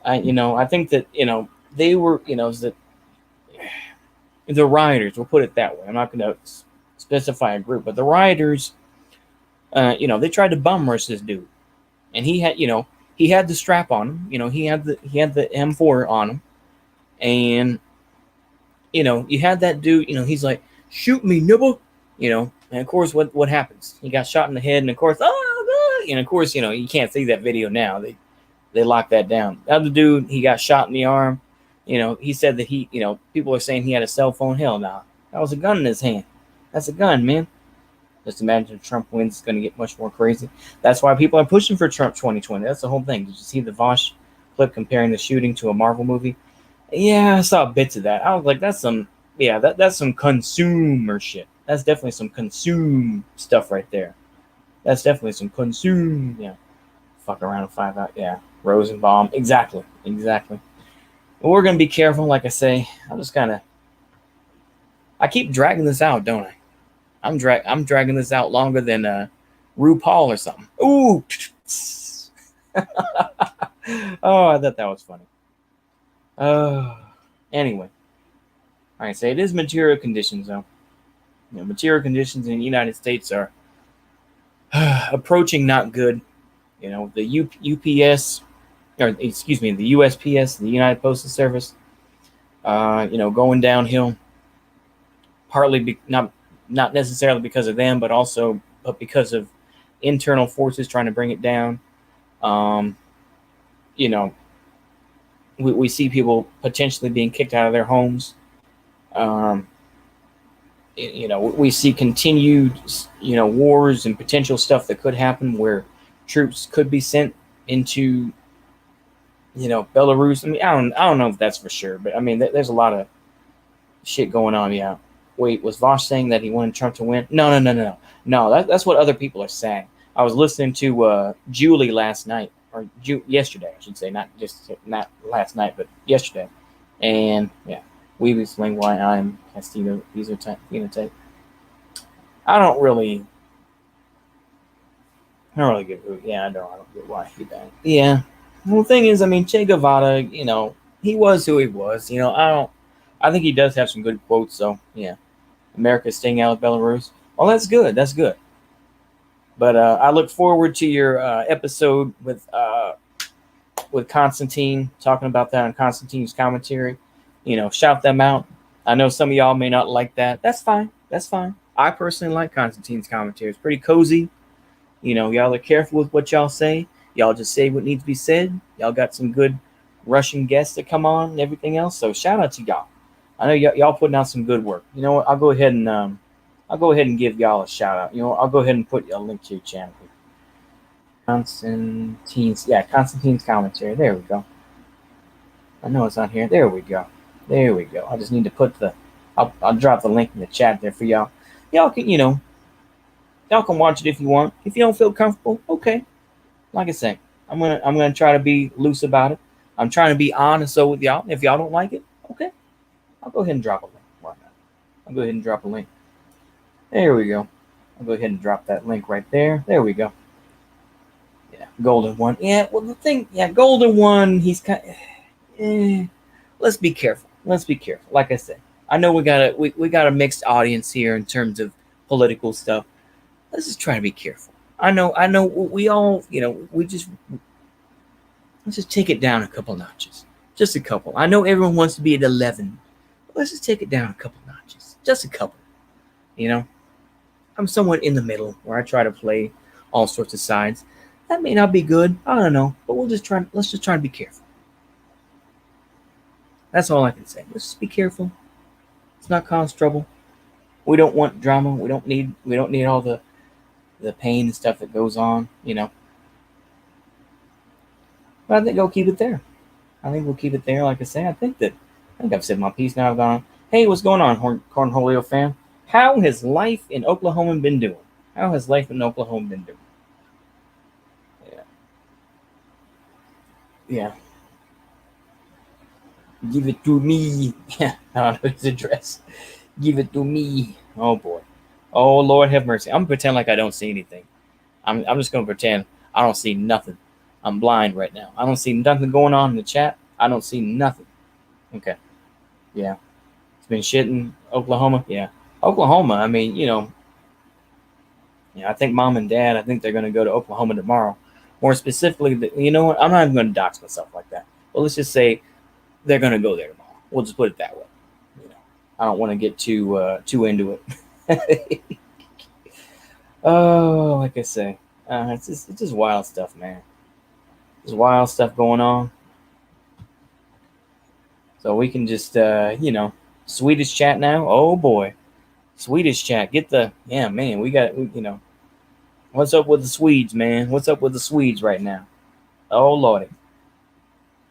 I think that, they were, the rioters, we'll put it that way. I'm not going to specify a group, but the rioters, they tried to bum rush this dude. And he had the strap on him. He had the M4 on him. And, you had that dude, he's like, shoot me, nibble. And of course, what happens? He got shot in the head, and of course, oh God! And of course, you can't see that video now. They locked that down. The other dude, he got shot in the arm. He said that people are saying he had a cell phone. Hell no, that was a gun in his hand. That's a gun, man. Just imagine if Trump wins, it's going to get much more crazy. That's why people are pushing for Trump 2020. That's the whole thing. Did you see the Vosh clip comparing the shooting to a Marvel movie? Yeah, I saw bits of that. I was like, that's some consumer shit. That's definitely some consume stuff right there. That's definitely some consume. Yeah. Fuck around and find out. Yeah. Rosenbaum. Exactly. But we're going to be careful. Like I say, I keep dragging this out, don't I? I'm dragging this out longer than RuPaul or something. Ooh. Oh, I thought that was funny. Anyway. Like I say, it is material conditions, though. Material conditions in the United States are approaching not good. The UPS, or excuse me, the USPS, the United Postal Service, going downhill. Partly not necessarily because of them, but because of internal forces trying to bring it down. We see people potentially being kicked out of their homes. We see continued, wars and potential stuff that could happen where troops could be sent into, Belarus. I mean, I don't know if that's for sure, but I mean, there's a lot of shit going on. Yeah. Wait, was Vosh saying that he wanted Trump to win? No. That's what other people are saying. I was listening to Julie last night, or yesterday, I should say, not last night, but yesterday, and yeah. We've explained why I'm Castillo phenotype. I don't really. I don't really get who. Yeah, I don't get why he died. Yeah. Well, the thing is, I mean, Che Guevara, he was who he was. I think he does have some good quotes. So yeah, America's staying out of Belarus. Well, that's good. That's good. But I look forward to your episode with Constantine, talking about that on Constantine's commentary. Shout them out. I know some of y'all may not like that. That's fine. That's fine. I personally like Constantine's commentary. It's pretty cozy. Y'all are careful with what y'all say. Y'all just say what needs to be said. Y'all got some good Russian guests that come on and everything else. So shout out to y'all. I know y'all putting out some good work. You know what? I'll go ahead and give y'all a shout out. I'll go ahead and put a link to your channel here. Constantine's commentary. There we go. I know it's on here. There we go. I just need to put I'll drop the link in the chat there for y'all. Y'all can, y'all can watch it if you want. If you don't feel comfortable, okay. Like I said, I'm gonna try to be loose about it. I'm trying to be honest with y'all. If y'all don't like it, okay. I'll go ahead and drop a link. Why not? I'll go ahead and drop a link. There we go. I'll go ahead and drop that link right there. There we go. Yeah, Golden One. Yeah, well, Golden One, he's kind of... Let's be careful. Like I said, I know we got a mixed audience here in terms of political stuff. Let's just try to be careful. I know we all, let's just take it down a couple notches. Just a couple. I know everyone wants to be at 11. But let's just take it down a couple notches. Just a couple. I'm somewhat in the middle where I try to play all sorts of sides. That may not be good. I don't know. But let's just try to be careful. That's all I can say. Let's just be careful. Let's not cause trouble. We don't want drama. We don't need all the pain and stuff that goes on, But I think I'll keep it there. I think we'll keep it there. Like I say, I think I've said my piece now. I've gone, hey, what's going on, Cornholio fan? How has life in Oklahoma been doing? Yeah. Give it to me. Yeah, I don't know his address. Give it to me. Oh boy. Oh Lord, have mercy. I'm gonna pretend like I don't see anything. I'm just gonna pretend I don't see nothing. I'm blind right now. I don't see nothing going on in the chat. I don't see nothing. Okay. Yeah. It's been shit in Oklahoma. Yeah. Oklahoma. I mean, I think mom and dad. I think they're gonna go to Oklahoma tomorrow. More specifically, you know what? I'm not even gonna dox myself like that. But let's just say they're gonna go there tomorrow. We'll just put it that way. I don't want to get too into it. Oh, like I say, it's just wild stuff, man. There's wild stuff going on. So we can just, Swedish chat now. Oh boy, Swedish chat. Man. We got, what's up with the Swedes, man? What's up with the Swedes right now? Oh lordy.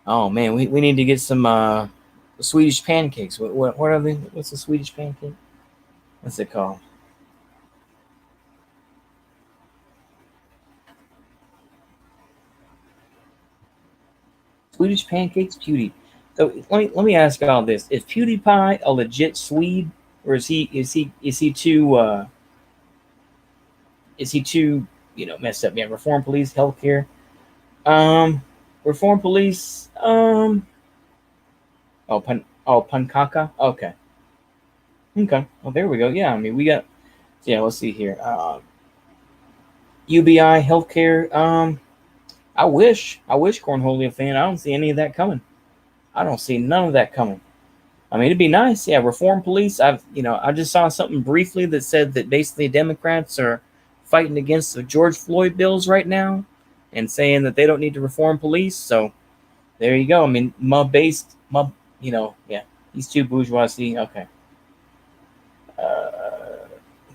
Oh man, we need to get some Swedish pancakes. What are they? What's a Swedish pancake? What's it called? Swedish pancakes, Pewdie. So let me ask y'all this: is PewDiePie a legit Swede, or is he too messed up? Yeah, Reform Police, healthcare. Reform Police. Pankaka. Okay. Well, there we go. Yeah, I mean, we got. Yeah, let's see here. UBI healthcare. I wish Cornholio fan. I don't see any of that coming. I don't see none of that coming. I mean, it'd be nice. Yeah, Reform Police. I just saw something briefly that said that basically Democrats are fighting against the George Floyd bills right now, and saying that they don't need to reform police. So there you go. I mean, these two bourgeoisie. Okay.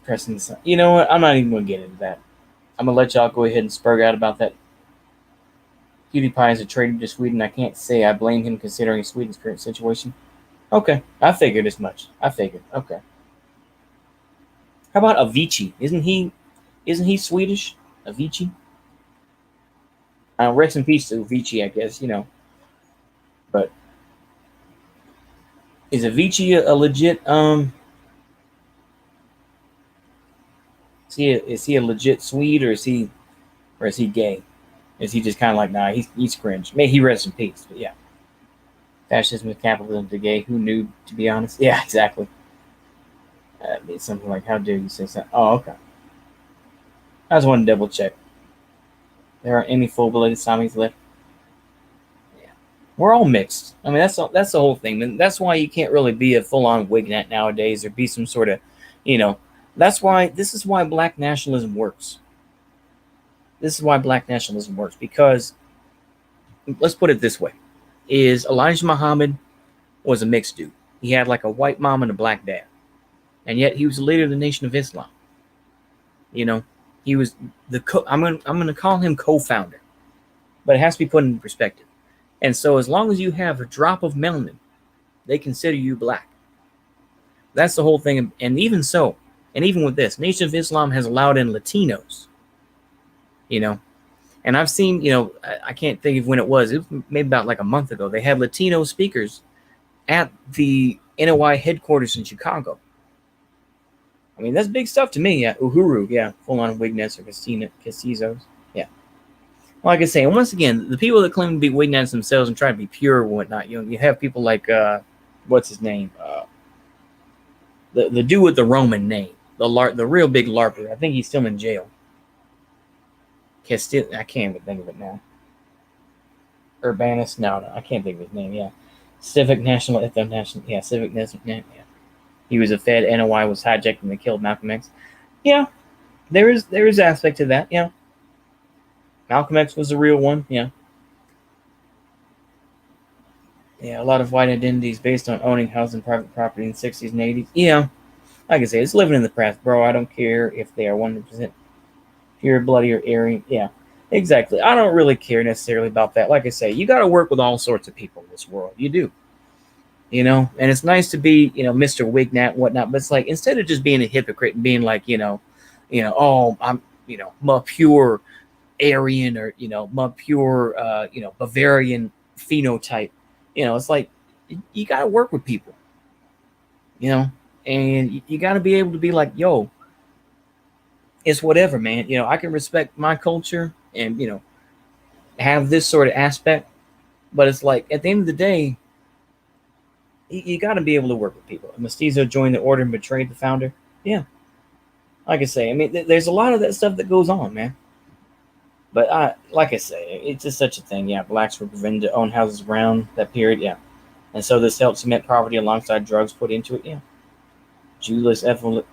Pressing this. You know what? I'm not even going to get into that. I'm going to let y'all go ahead and spurg out about that. PewDiePie is a traitor to Sweden. I can't say I blame him considering Sweden's current situation. Okay. I figured as much. Okay. How about Avicii? Isn't he Swedish? Avicii? Rest in peace to Avicii, I guess, But is Avicii a legit is he a legit Swede, or is he Or is he gay? Is he just kind of like, nah, he's cringe. May he rest in peace. But yeah. Fascism with capitalism to gay. Who knew, to be honest? Yeah, exactly. It's something like, how dare you say something? Oh, okay. I just want to double check. There aren't any full-blooded Samis left. Yeah. We're all mixed. I mean, that's the whole thing. And that's why you can't really be a full-on Wignat nowadays or be some sort of, this is why black nationalism works. This is why black nationalism works. Because, let's put it this way. Elijah Muhammad was a mixed dude. He had like a white mom and a black dad. And yet he was the leader of the Nation of Islam. He was I'm going to call him co-founder. But it has to be put in perspective. And so as long as you have a drop of melanin, they consider you black. That's the whole thing. And even so, and even with this, Nation of Islam has allowed in Latinos. And I've seen, I can't think of when it was maybe about like a month ago. They had Latino speakers at the NOI headquarters in Chicago. I mean, that's big stuff to me. Yeah, Uhuru, yeah, full-on Wignets or Castizos. Yeah. Like I say, and once again, the people that claim to be Wignets themselves and try to be pure or whatnot, you have people like, what's his name? The dude with the Roman name, the real big LARPer. I think he's still in jail. I can't even think of it now. Urbanus? No, I can't think of his name. Yeah. Civic National, Ethno-National. Yeah, Civic National. Yeah. He was a Fed. NOI was hijacked and they killed Malcolm X. Yeah, there is aspect to that. Yeah. Malcolm X was the real one. Yeah. Yeah, a lot of white identities based on owning houses and private property in the 60s and 80s. Yeah. Like I say, it's living in the past, bro. I don't care if they are 100% pure, bloody, or Aryan. Yeah, exactly. I don't really care necessarily about that. Like I say, you got to work with all sorts of people in this world. You do. And it's nice to be, Mr. Wignat and whatnot, but it's like, instead of just being a hypocrite and being like, oh, I'm, my pure Aryan or, my pure, Bavarian phenotype, it's like, you got to work with people, and you got to be able to be like, yo, it's whatever, man. I can respect my culture and, have this sort of aspect, but it's like, at the end of the day, you got to be able to work with people. Mestizo joined the order and betrayed the founder. Yeah. Like I say, I mean, there's a lot of that stuff that goes on, man. But like I say, it's just such a thing. Yeah, blacks were prevented to own houses around that period. Yeah. And so this helped cement poverty alongside drugs put into it. Yeah. Julius Evola.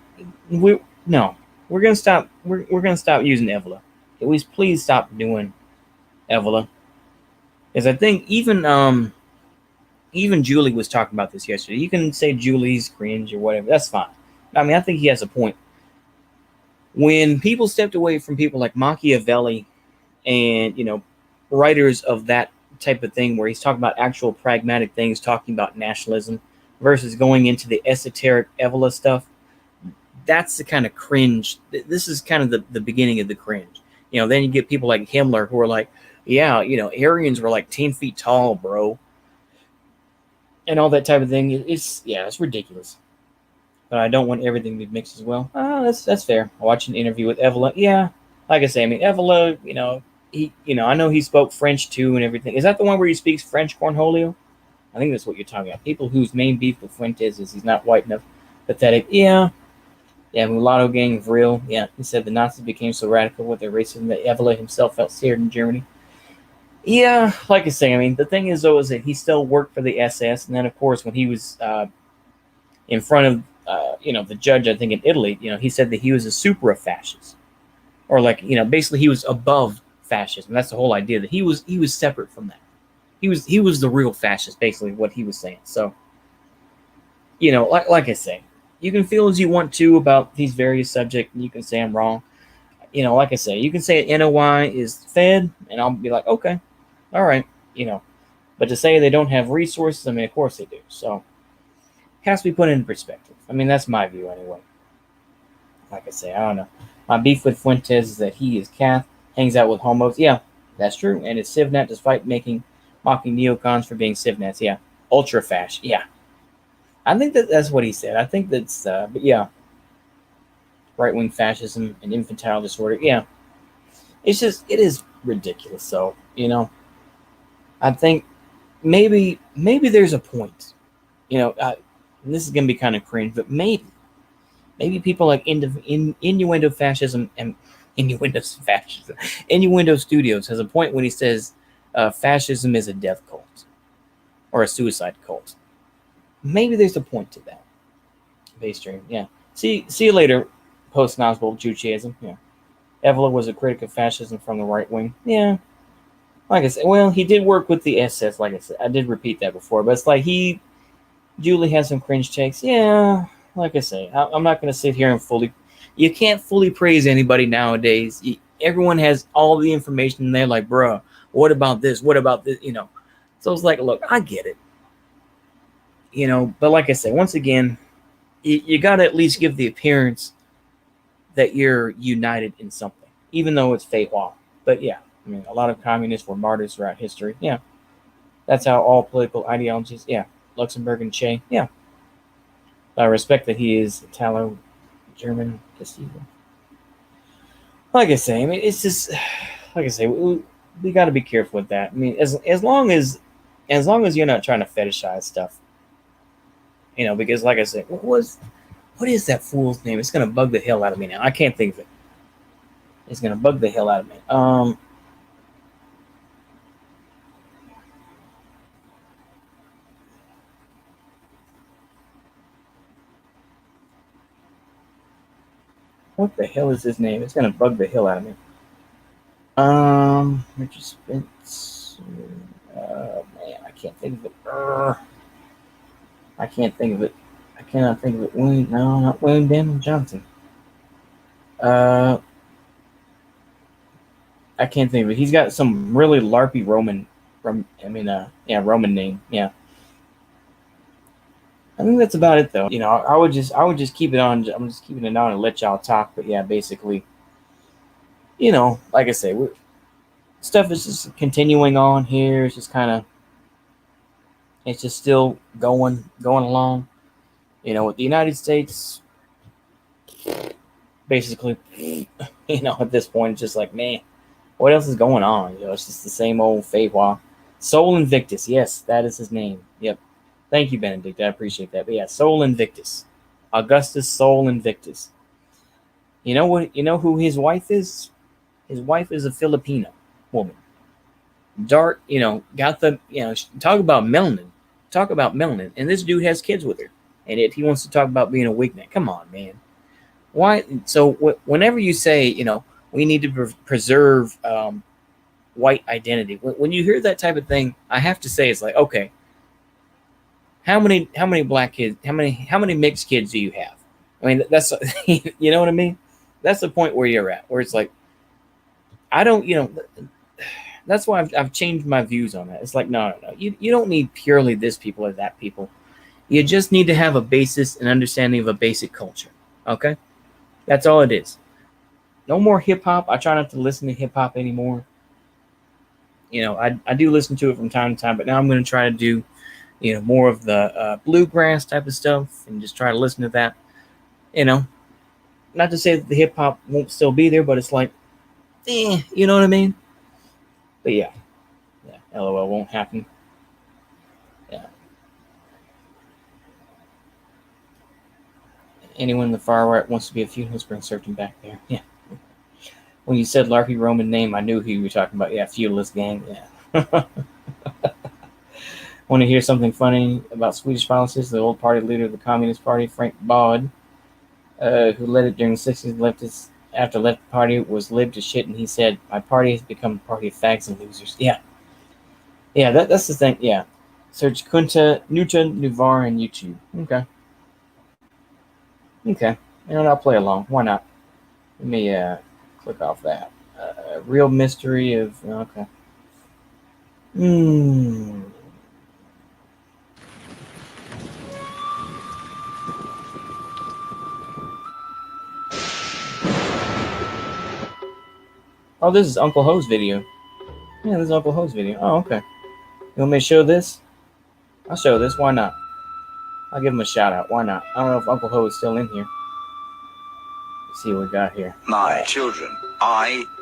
We're gonna stop. We're gonna stop using Evola. Can we please stop doing Evola? Because I think even Julie was talking about this yesterday. You can say Julie's cringe or whatever. That's fine. I mean, I think he has a point. When people stepped away from people like Machiavelli and, writers of that type of thing, where he's talking about actual pragmatic things, talking about nationalism versus going into the esoteric Evola stuff, that's the kind of cringe. This is kind of the beginning of the cringe. Then you get people like Himmler who are like, yeah, Aryans were like 10 feet tall, bro. And all that type of thing. It's ridiculous. But I don't want everything to be mixed as well. That's fair. I watched an interview with Evola. Yeah, like I say, I mean, Evola, he, I know he spoke French too and everything. Is that the one where he speaks French, Cornholio? I think that's what you're talking about. People whose main beef with Fuentes is he's not white enough. Pathetic. Yeah. Yeah, Mulatto gang is real. Yeah, he said the Nazis became so radical with their racism that Evola himself felt scared in Germany. Yeah, like I say, I mean, the thing is, though, is that he still worked for the SS. And then, of course, when he was in front of, the judge, I think, in Italy, he said that he was a supra-fascist. Or, like, basically he was above fascism. That's the whole idea, that he was separate from that. He was the real fascist, basically, what he was saying. So, like I say, you can feel as you want to about these various subjects, and you can say I'm wrong. Like I say, you can say NOI is fed, and I'll be like, okay, all right, But to say they don't have resources, I mean, of course they do. So it has to be put in perspective. I mean, that's my view anyway. Like I say, I don't know. My beef with Fuentes is that he is Cath, hangs out with homos. Yeah, that's true. And it's Civnat despite mocking neocons for being Civnats. Yeah, ultra fash. Yeah. I think that's what he said. I think that's, but yeah. Right-wing fascism and infantile disorder. Yeah. It's just, it is ridiculous. So, I think maybe there's a point, and this is going to be kind of cringe, but maybe people like Innuendo Fascism and Innuendo Studios has a point when he says fascism is a death cult or a suicide cult. Maybe there's a point to that. Base stream, yeah. See you later, post-Noswald Judaism. Yeah. Evola was a critic of fascism from the right wing. Yeah. Like I said, well, he did work with the SS, like I said. I did repeat that before, but it's like Julie has some cringe takes. Yeah, like I say, I'm not going to sit here and you can't fully praise anybody nowadays. Everyone has all the information, and they're like, bruh, what about this? What about this? So it's like, look, I get it. But like I say, once again, you got to at least give the appearance that you're united in something, even though it's Feiwa. But yeah, I mean, a lot of communists were martyrs throughout history. Yeah. That's how all political ideologies, yeah. Luxembourg and Che, yeah. I respect that he is Italo-German Castillo. Like I say, I mean, it's just, like I say, we got to be careful with that. I mean, as long as you're not trying to fetishize stuff, because like I said, what is that fool's name? It's gonna bug the hell out of me now. I can't think of it. It's gonna bug the hell out of me. What the hell is his name? It's gonna bug the hell out of me. Richard Spence. Man, I can't think of it. I can't think of it. I cannot think of it. No, not William Daniel Johnson. I can't think of it. He's got some really larpy Roman name. Yeah. I think that's about it, though. I would just keep it on. I'm just keeping it on and let y'all talk. But yeah, basically, like I say, stuff is just continuing on here. It's just kind of, it's just still going along. With the United States, basically, at this point, it's just like, man, what else is going on? It's just the same old Feiwa. Sol Invictus, yes, that is his name. Yep. Thank you, Benedict. I appreciate that. But yeah, Sol Invictus. Augustus Sol Invictus. You know what? You know who his wife is? His wife is a Filipino woman. Dark, got the, talk about melanin. Talk about melanin. And this dude has kids with her. And if he wants to talk about being a wignet, come on, man. Why? So whenever you say, we need to preserve white identity, when you hear that type of thing, I have to say, it's like, okay, how many black kids, how many mixed kids do you have? I mean, that's, you know what I mean? That's the point where you're at, where it's like, I don't, that's why I've changed my views on that. It's like, no. You don't need purely this people or that people. You just need to have a basis and understanding of a basic culture. Okay? That's all it is. No more hip hop. I try not to listen to hip hop anymore. I do listen to it from time to time, but now I'm going to try to do, more of the bluegrass type of stuff and just try to listen to that. Not to say that the hip hop won't still be there, but it's like, you know what I mean? But yeah, LOL won't happen. Yeah. Anyone in the far right wants to be a feudalist, bring searching back there. Yeah. When you said larpy Roman name, I knew who you were talking about. Yeah, feudalist gang. Yeah. Want to hear something funny about Swedish politics? The old party leader of the Communist Party, Frank Baud, who led it during the 60s, after left the party, was lived to shit, and he said, "My party has become a party of fags and losers." Yeah. Yeah, that's the thing. Yeah. Search Kunta Nuvar on YouTube. Okay. I'll play along. Why not? Let me click off that. Real mystery of... Okay. Oh, this is Uncle Ho's video. Yeah, this is Uncle Ho's video. Oh, okay. You want me to show this? I'll show this. Why not? I'll give him a shout out. Why not? I don't know if Uncle Ho is still in here. Let's see what we got here. My children, I,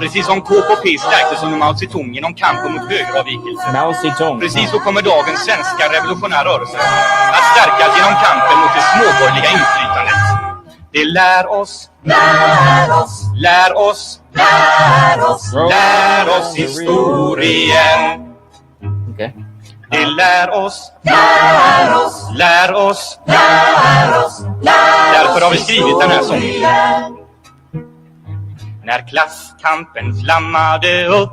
Precis som KKP stärktes under Mao Zedong genom kampen mot högeravvikelser. Mao Zedong. Precis så kommer dagens svenska revolutionära rörelse att stärkas genom kampen mot det småborgerliga inflytandet. Det lär oss historien. Okay. Det lär oss. Därför har vi skrivit den här sången. När klasskampen flammade upp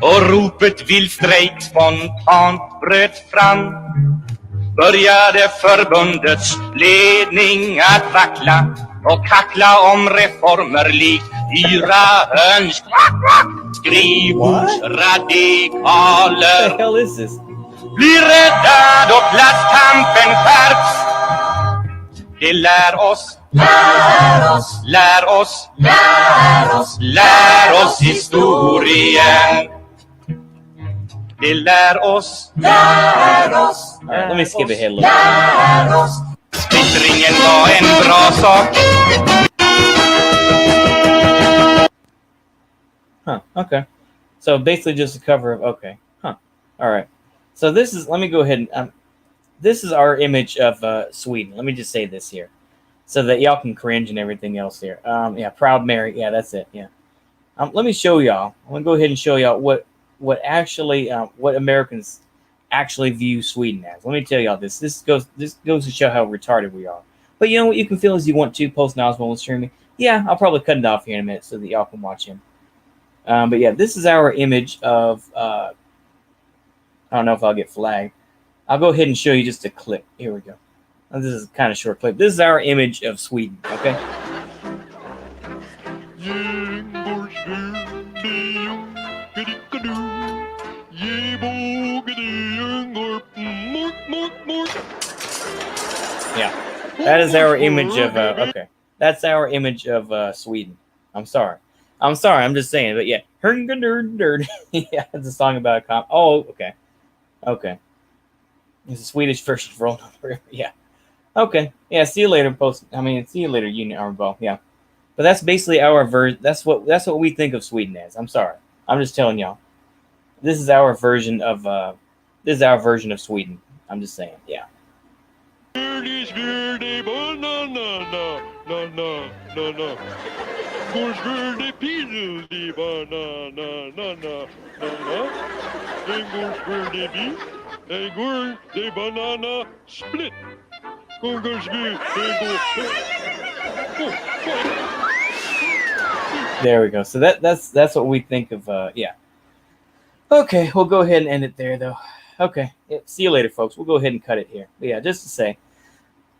och ropet vild strejk spontant bröt fram, började förbundets ledning att vackla och kackla om reformer likt yra höns. Skrivbordsradikaler What the hell is this? blir rädda då klasskampen skärps. Det lär oss historien. Det lär oss. Let me skip ahead a little. Splittringen var en bra sak. Huh, okay. So basically just a cover of, okay. Huh. All right. So this is, let me go ahead and, this is our image of Sweden. Let me just say this here so that y'all can cringe and everything else here. Yeah, Proud Mary. Yeah, that's it. Yeah. Let me show y'all. I'm going to go ahead and show y'all what actually, what Americans actually view Sweden as. Let me tell y'all this. This goes to show how retarded we are. But you know what? You can feel as you want to post Oswald and streaming. Yeah, I'll probably cut it off here in a minute so that y'all can watch him. But yeah, this is our image of, I don't know if I'll get flagged. I'll go ahead and show you just a clip. Here we go. This is kind of short clip. This is our image of Sweden, okay? Yeah, that is our image of, okay. That's our image of Sweden. I'm sorry, I'm just saying, but yeah. Yeah, it's a song about a cop. Oh, okay. Okay. It's a Swedish version of Roll Number. Yeah. Okay. Yeah, see you later, see you later, Union Army Ball. Yeah. But that's basically our version. That's what we think of Sweden as. I'm sorry. I'm just telling y'all. This is our version of Sweden. I'm just saying, yeah. Split. There we go. So that's what we think of. Yeah. Okay, we'll go ahead and end it there, though. Okay. Yeah, see you later, folks. We'll go ahead and cut it here. But yeah, just to say.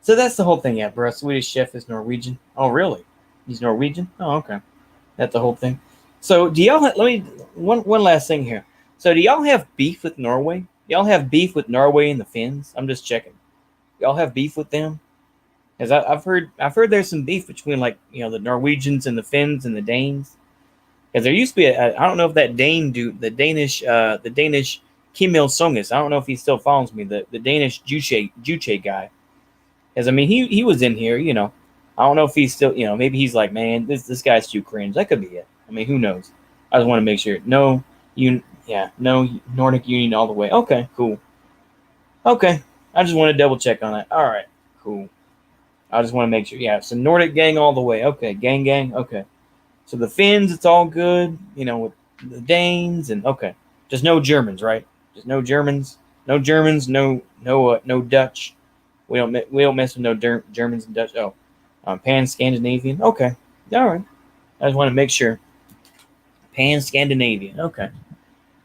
So that's the whole thing, yeah, bro. Swedish chef is Norwegian. Oh, really? He's Norwegian? Oh, okay. That's the whole thing. So do y'all one last thing here. So do y'all have beef with Norway? Y'all have beef with Norway and the Finns? I'm just checking. Y'all have beef with them? Because I've heard there's some beef between, like, you know, the Norwegians and the Finns and the Danes. Because there used to be I don't know if that Dane dude, the Danish Kim Il-sung is. I don't know if he still follows me. The Danish Juche guy. Because I mean he was in here, you know. I don't know if he's still, you know, maybe he's like, man, this guy's too cringe. That could be it. I mean, who knows? I just want to make sure. No Nordic Union all the way. Okay, cool. Okay. I just want to double check on that. All right, cool. I just want to make sure. Yeah, so Nordic gang all the way. Okay, gang. Okay. So the Finns, it's all good, you know, with the Danes and okay. Just no Germans, right? Just no Germans. No Germans, no Dutch. We don't mess with no Germans and Dutch. Oh. Pan-Scandinavian. Okay. All right. I just want to make sure. Pan-Scandinavian. Okay.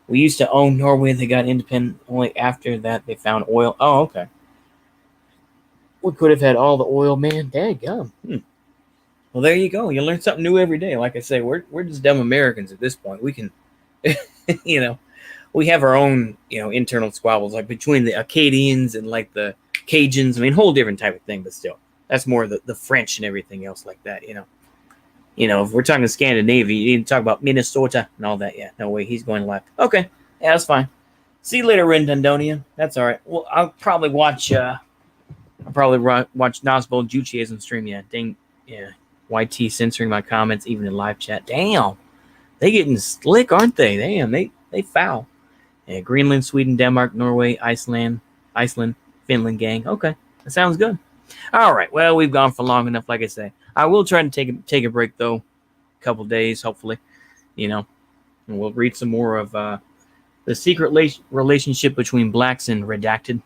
We used to own Norway. They got independent only after that they found oil. Oh, okay. We could have had all the oil, man. Daggum. Well, there you go. You learn something new every day. Like I say, we're just dumb Americans at this point. We can, you know, we have our own, you know, internal squabbles, like between the Acadians and like the Cajuns. I mean, whole different type of thing, but still. That's more the French and everything else like that, you know. You know, if we're talking Scandinavia, you need to talk about Minnesota and all that. Yeah, no way, he's going left. Okay, yeah, that's fine. See you later, Redundonian. That's all right. Well, I'll probably watch Nazbol Juchies on stream. Yeah, dang, yeah. YT censoring my comments even in live chat. Damn. They getting slick, aren't they? Damn, they foul. Yeah, Greenland, Sweden, Denmark, Norway, Iceland, Finland gang. Okay, that sounds good. All right, well, we've gone for long enough, like I say. I will try to take a break, though, a couple days, hopefully, and we'll read some more of the secret relationship between blacks and redacted.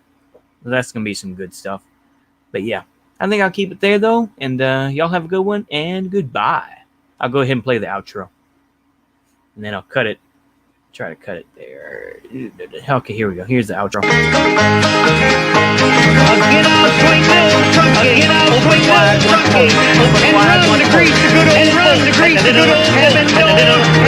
That's going to be some good stuff. But, yeah, I think I'll keep it there, though, and y'all have a good one, and goodbye. I'll go ahead and play the outro, and then I'll cut it. Try to cut it there. Okay, here we go. Here's the outro. Get out, swing those trunky. Get out, swing those trunky. And run to grease the good old heaven door.